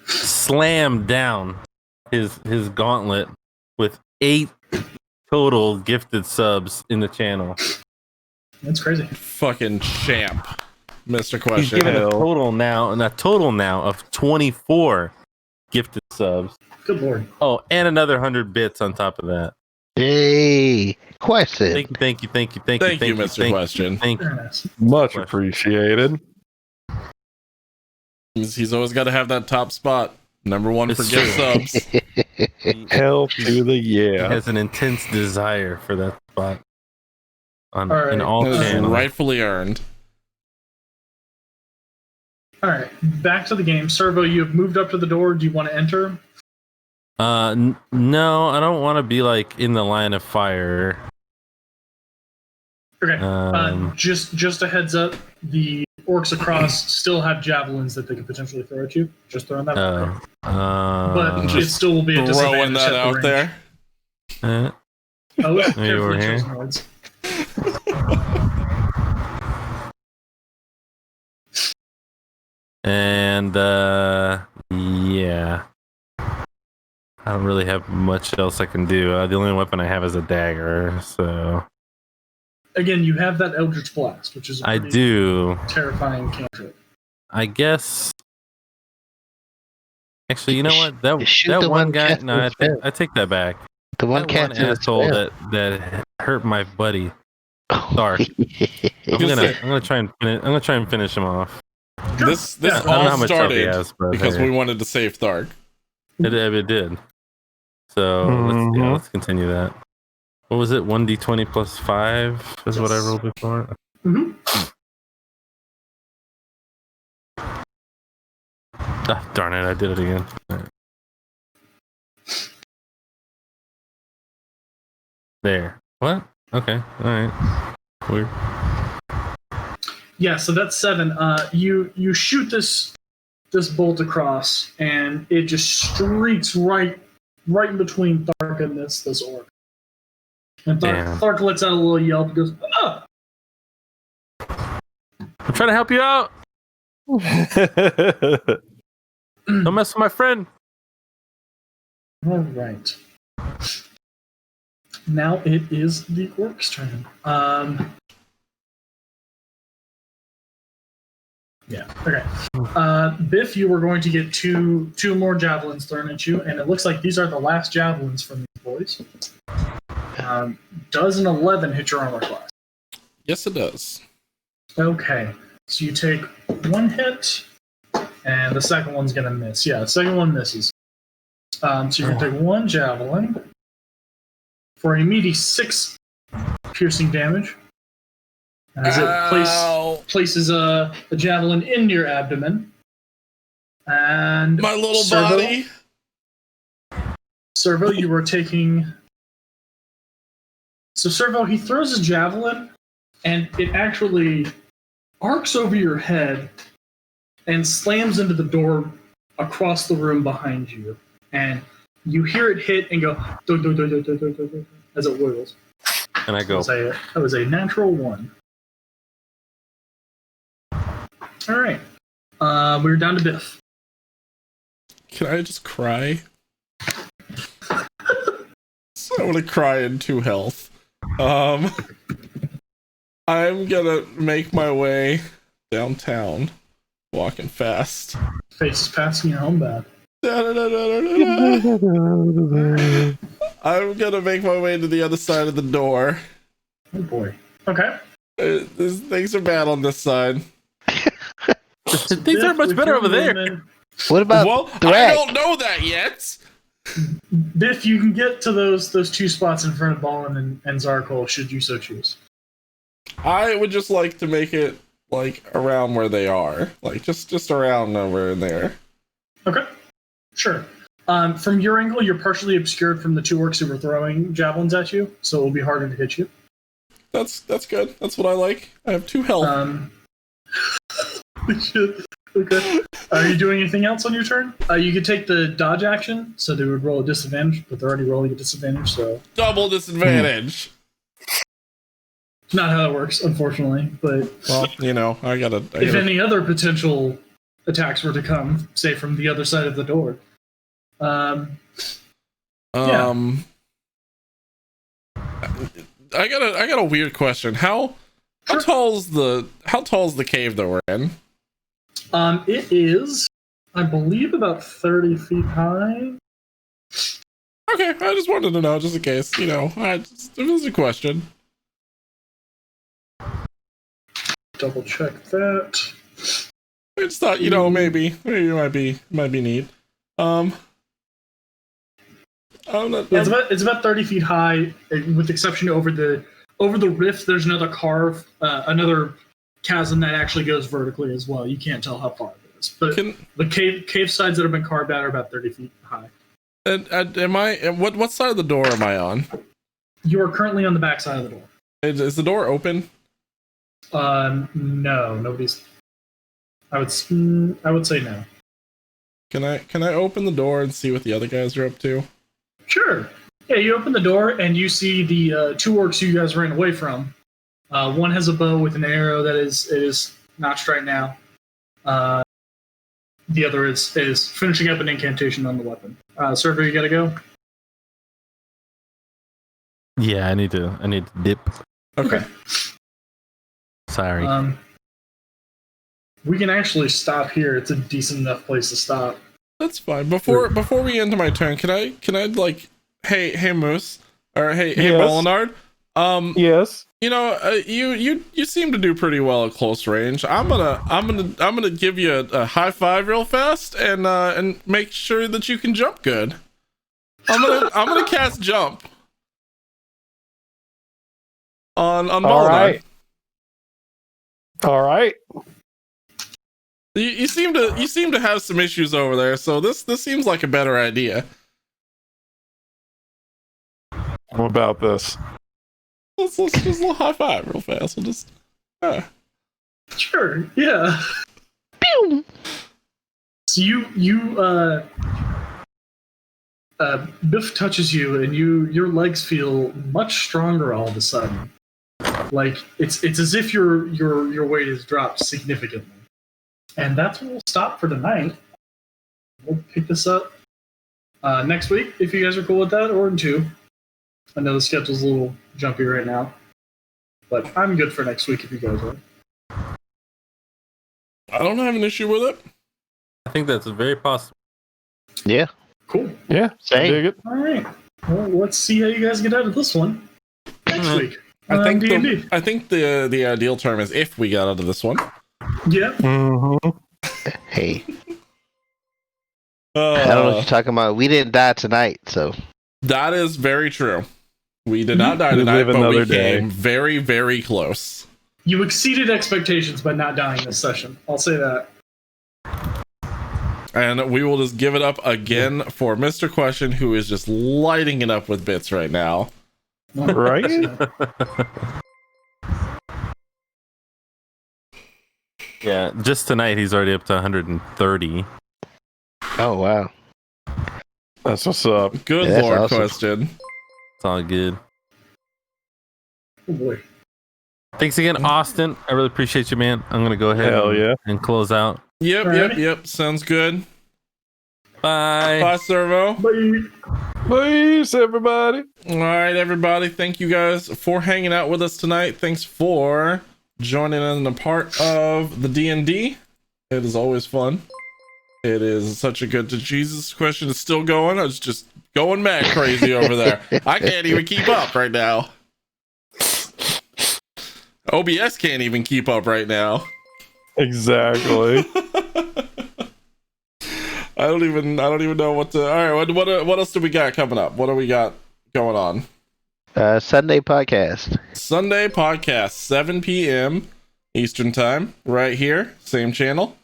slam down his gauntlet with 8 total gifted subs in the channel. That's crazy. Fucking champ, Mr. He's Question. given a total now of 24 gifted subs. Good lord. Oh, and another 100 bits on top of that. Hey, Question. Thank you, Mr. Question. Thank you. Very nice. Much appreciated. He's always got to have that top spot. Number 1 for It's gift true. subs. Hell to the He yeah. has an intense desire for that spot in right. all It's channels. rightfully earned. All right, back to the game. Servo, you have moved up to the door. Do you want to enter? No, I don't want to be like in the line of fire. Okay. Just a heads up. The orcs across still have javelins that they could potentially throw at you. Just throwing that out there. But it still will be a Throwing disadvantage that at the out range. there. Uh, Oh, you carefully were here. chosen words. And yeah, I don't really have much else I can do. The only weapon I have is a dagger. So Again, you have that Eldritch Blast, which is a I pretty do. terrifying cantrip. I guess. Actually, you know what? Shoot That the one one guy. casting No, the spell. I take that back. The one That one casting the asshole spell. that hurt my buddy. Dark. Just I'm gonna say- try and finish him off. This I don't know all how much health he started has, but because hey, we wanted to save Thark. it did. So let's continue that. What was it? 1d20 plus 5 is what I rolled before. Mm-hmm. Ah, darn it! I did it again. All right. There. What? Okay. All right. Weird. Yeah, so that's 7. You shoot this bolt across, and it just streaks right in between Thark and this orc. And Damn. Thark lets out a little yelp and goes, "Ah!" I'm trying to help you out. Don't mess with my friend. All right. Now it is the orc's turn. Yeah. Okay. Biff, you were going to get two more javelins thrown at you, and it looks like these are the last javelins from these boys. Does an 11 hit your armor class? Yes, it does. Okay. So you take 1 hit, and the second one's gonna miss. Yeah, the second one misses. So you're gonna take 1 javelin for a meaty 6 piercing damage. As it places a javelin in your abdomen. And My little Servo, body. Servo, you were taking. So Servo, he throws his javelin, and it actually arcs over your head and slams into the door across the room behind you. And you hear it hit and go "Dun, dun, dun, dun, dun, dun, dun, dun," as it whirls. And I go. That was a natural 1. All right. We're down to Biff. Can I just cry? I want to cry in 2 health. I'm gonna make my way downtown, walking fast. Face is passing you home bad. I'm gonna make my way to the other side of the door. Oh boy. Okay. Things are bad on this side. Things are much better over there. What about Well, I Thrak? don't know that yet. Biff, you can get to those 2 spots in front of Ballin and Zarkol should you so choose. I would just like to make it like around where they are, like just around over in there. Okay. Sure. From your angle, you're partially obscured from the 2 orcs who were throwing javelins at you, so it will be harder to hit you. That's good. That's what I like. I have 2 health. Okay. Are you doing anything else on your turn? You could take the dodge action, so they would roll a disadvantage, but they're already rolling a disadvantage, so Double disadvantage. not how that works, unfortunately. But Well, you know, I gotta. if any other potential attacks were to come, say from the other side of the door, I got a weird question. How tall's the cave that we're in? it is, I believe, about 30 feet high. Okay, I just wanted to know, just in case. You know, it was a question. Double check that. I just thought, you know, maybe it might be neat. It's about 30 feet high, with the exception over the rift. There's another another chasm that actually goes vertically as well. You can't tell how far it is, but the cave sides that have been carved out are about 30 feet high. What side of the door am I on? You are currently on the back side of the door. Is the door open? No, nobody's. I would say no. Can I open the door and see what the other guys are up to? Sure. Yeah, you open the door and you see the two orcs you guys ran away from. One has a bow with an arrow that is notched right now. The other is finishing up an incantation on the weapon. Server, you gotta go. Yeah, I need to dip. Okay. Sorry. We can actually stop here. It's a decent enough place to stop. That's fine. Before we end my turn, can I like, hey Moose, or hey Yes. Molinard, Yes. you know, you seem to do pretty well at close range. I'm gonna give you a high five real fast and make sure that you can jump good. I'm gonna cast jump on All Molinard. All right. You seem to have some issues over there, so this seems like a better idea. What about this? Let's just a little high five real fast. We'll just Sure. Yeah. Pew! So Biff touches you, and your legs feel much stronger all of a sudden. Like it's as if your weight has dropped significantly. And that's where we'll stop for tonight. We'll pick this up next week if you guys are cool with that, or in 2. I know the schedule's a little jumpy right now, but I'm good for next week if you guys are. I don't have an issue with it. I think that's very possible. Yeah. Cool. Yeah. Same. Dig it. All right. Well, let's see how you guys get out of this one next week. I think D&D. I think the ideal term is if we got out of this one. Yeah. Mm-hmm. Hey, I don't know what you're talking about. We didn't die tonight, so That is very true. We did not die We tonight, live but another we day. came very, very close. You exceeded expectations by not dying this session. I'll say that. And we will just give it up again for Mr. Question, who is just lighting it up with bits right now. Right? Yeah, just tonight he's already up to 130. oh wow. That's what's up. Good Yeah, that's Lord, awesome. Question. It's all good. Oh boy. Thanks again, Austin. I really appreciate you, man. I'm gonna go ahead Hell yeah. and close out. Yep. Sounds good. Bye. Bye, Servo. Bye. Peace, everybody. All right, everybody. Thank you guys for hanging out with us tonight. Thanks for joining in a part of the D&D. It is always fun. It is such a good... Jesus Question is still going. It's just going mad crazy over there. I can't even keep up right now. OBS can't even keep up right now. Exactly. I don't even know what to... All right, what else do we got coming up? What do we got going on? Sunday podcast. Sunday podcast, 7 p.m. Eastern time, right here, same channel.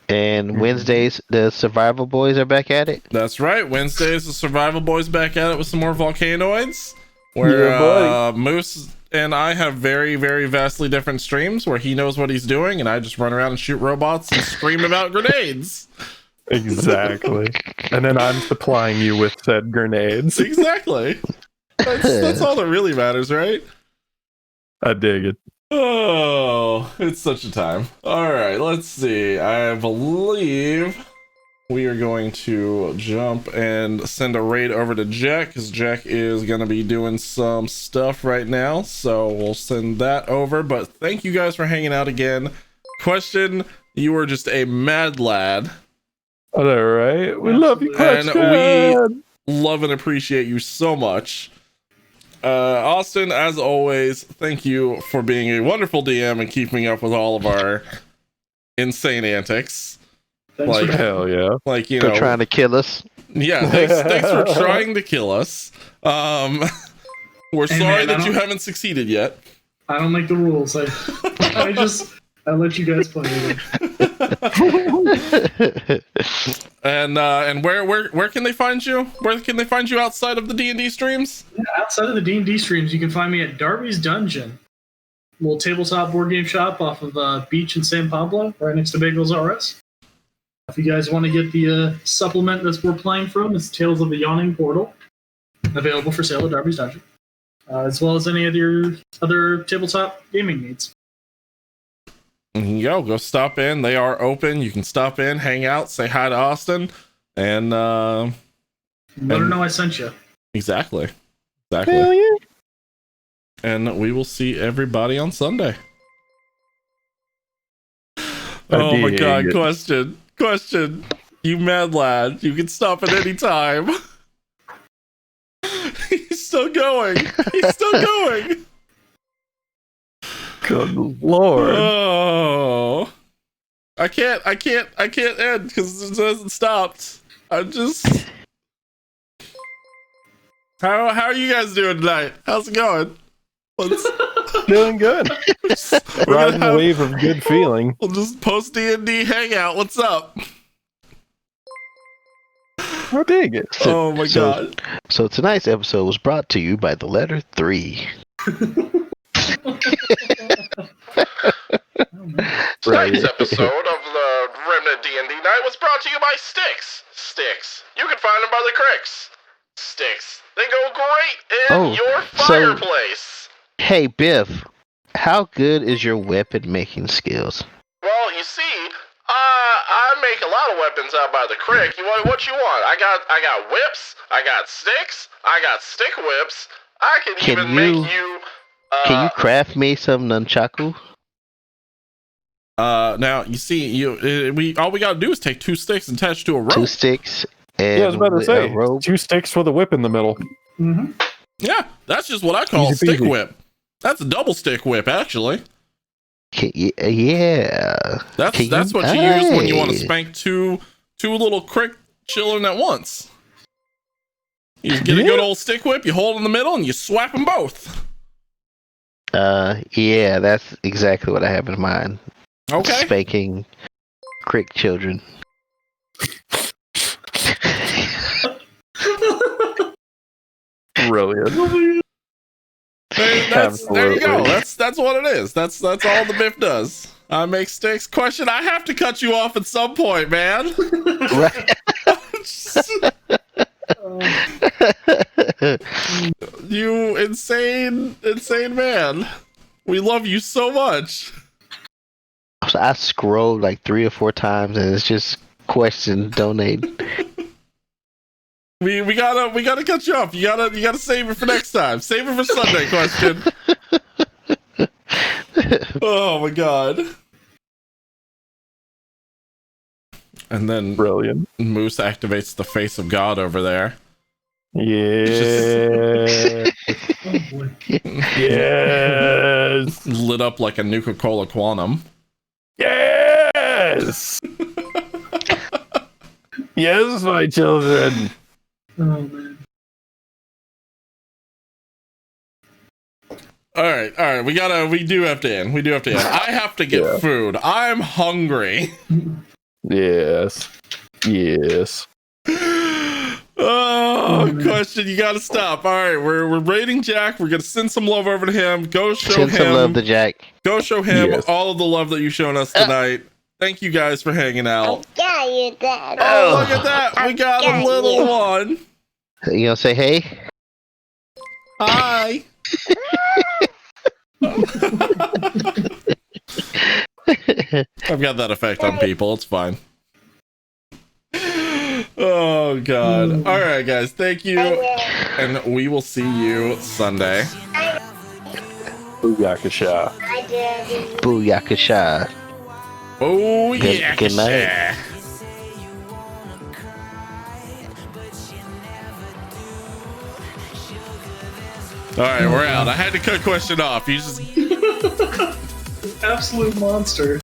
And Wednesdays, the Survival Boys are back at it. That's right. Wednesdays, the Survival Boys back at it with some more Volcanoids. Where Yeah, buddy. Moose and I have very, very vastly different streams where he knows what he's doing and I just run around and shoot robots and scream about grenades. Exactly. And then I'm supplying you with said grenades. Exactly. That's all that really matters, right? I dig it. Oh, it's such a time. All right, let's see. I believe we are going to jump and send a raid over to Jack because Jack is going to be doing some stuff right now. So we'll send that over. But thank you guys for hanging out again. Question, you were just a mad lad. All right. We love you, And Question. we love and appreciate you so much. Austin, as always, thank you for being a wonderful DM and keeping up with all of our insane antics. Thanks Like- for Hell yeah. Like, you For know, trying to kill us. yeah, thanks for trying to kill us. We're Hey, sorry man, that I you don't- haven't succeeded yet. I don't make the rules. I let you guys play with it. And where can they find you? Where can they find you outside of the D&D streams? Yeah, outside of the D&D streams, you can find me at Darby's Dungeon, little tabletop board game shop off of Beach in San Pablo, right next to Bagels RS. If you guys want to get the supplement that we're playing from, it's Tales of the Yawning Portal. available for sale at Darby's Dungeon, as well as any of your other tabletop gaming needs. Go stop in. They are open. You can stop in, hang out, say hi to Austin, and Let her know I sent you. Exactly. Hell yeah. And we will see everybody on Sunday. I Oh my dig god, it. question. You mad lad, you can stop at any time. He's still going. Good lord. Oh. I can't end because it hasn't stopped. I'm just How are you guys doing tonight? How's it going? Doing good. We're Riding gonna the wave of good feeling. We'll just post D&D hangout. What's up? I dig it. Oh my god. So tonight's episode was brought to you by the letter 3. Tonight's episode of the Remnant D&D Night was brought to you by Sticks. Sticks. You can find them by the cricks. Sticks. They go great in your fireplace. Hey, Biff, how good is your weapon making skills? Well, you see, I make a lot of weapons out by the crick. What you want? I got whips. I got sticks. I got stick whips. I can make you. Can you craft me some nunchaku? Now you see, all we gotta do is take 2 sticks and attach to a rope. 2 sticks and I was about to say, a rope. 2 sticks with a whip in the middle. Mm-hmm. Yeah, that's just what I call a Easy stick peasy. whip. That's a double stick whip, actually. Yeah. That's what you use when you want to spank two little crick children at once. You just get a good old stick whip, you hold in the middle, and you swap them both. Yeah, that's exactly what I have in mind. Okay. Spanking crick children. Brilliant. There you go. That's what it is. That's all the Biff does. I make sticks. Question: I have to cut you off at some point, man. Right. You insane man. We love you so much. So I scrolled like 3 or 4 times, and it's just question, donate. We gotta cut you off. You gotta save it for next time. Save it for Sunday. Question. Oh my god. And then Brilliant. Moose activates the face of God over there. Yeah. Oh boy. Yes. Lit up like a Nuka-Cola Quantum. Yes. Yes, my children. Oh man. All right. We do have to end. I have to get food. I'm hungry. Yes. Oh, question. You gotta stop. All right, we're raiding Jack. We're gonna send some love over to him. Go show Send him some love to Jack. Go show him all of the love that you've shown us tonight. Thank you guys for hanging out. Yeah, you did. Oh, look at that. We got a little one. You gonna say hey? Hi. I've got that effect on people. It's fine. Oh, God. All right, guys. Thank you. And we will see you Sunday. Booyakasha. Booyakasha. Oh, yeah. Good night. All right, we're out. I had to cut question off. You just Absolute monster.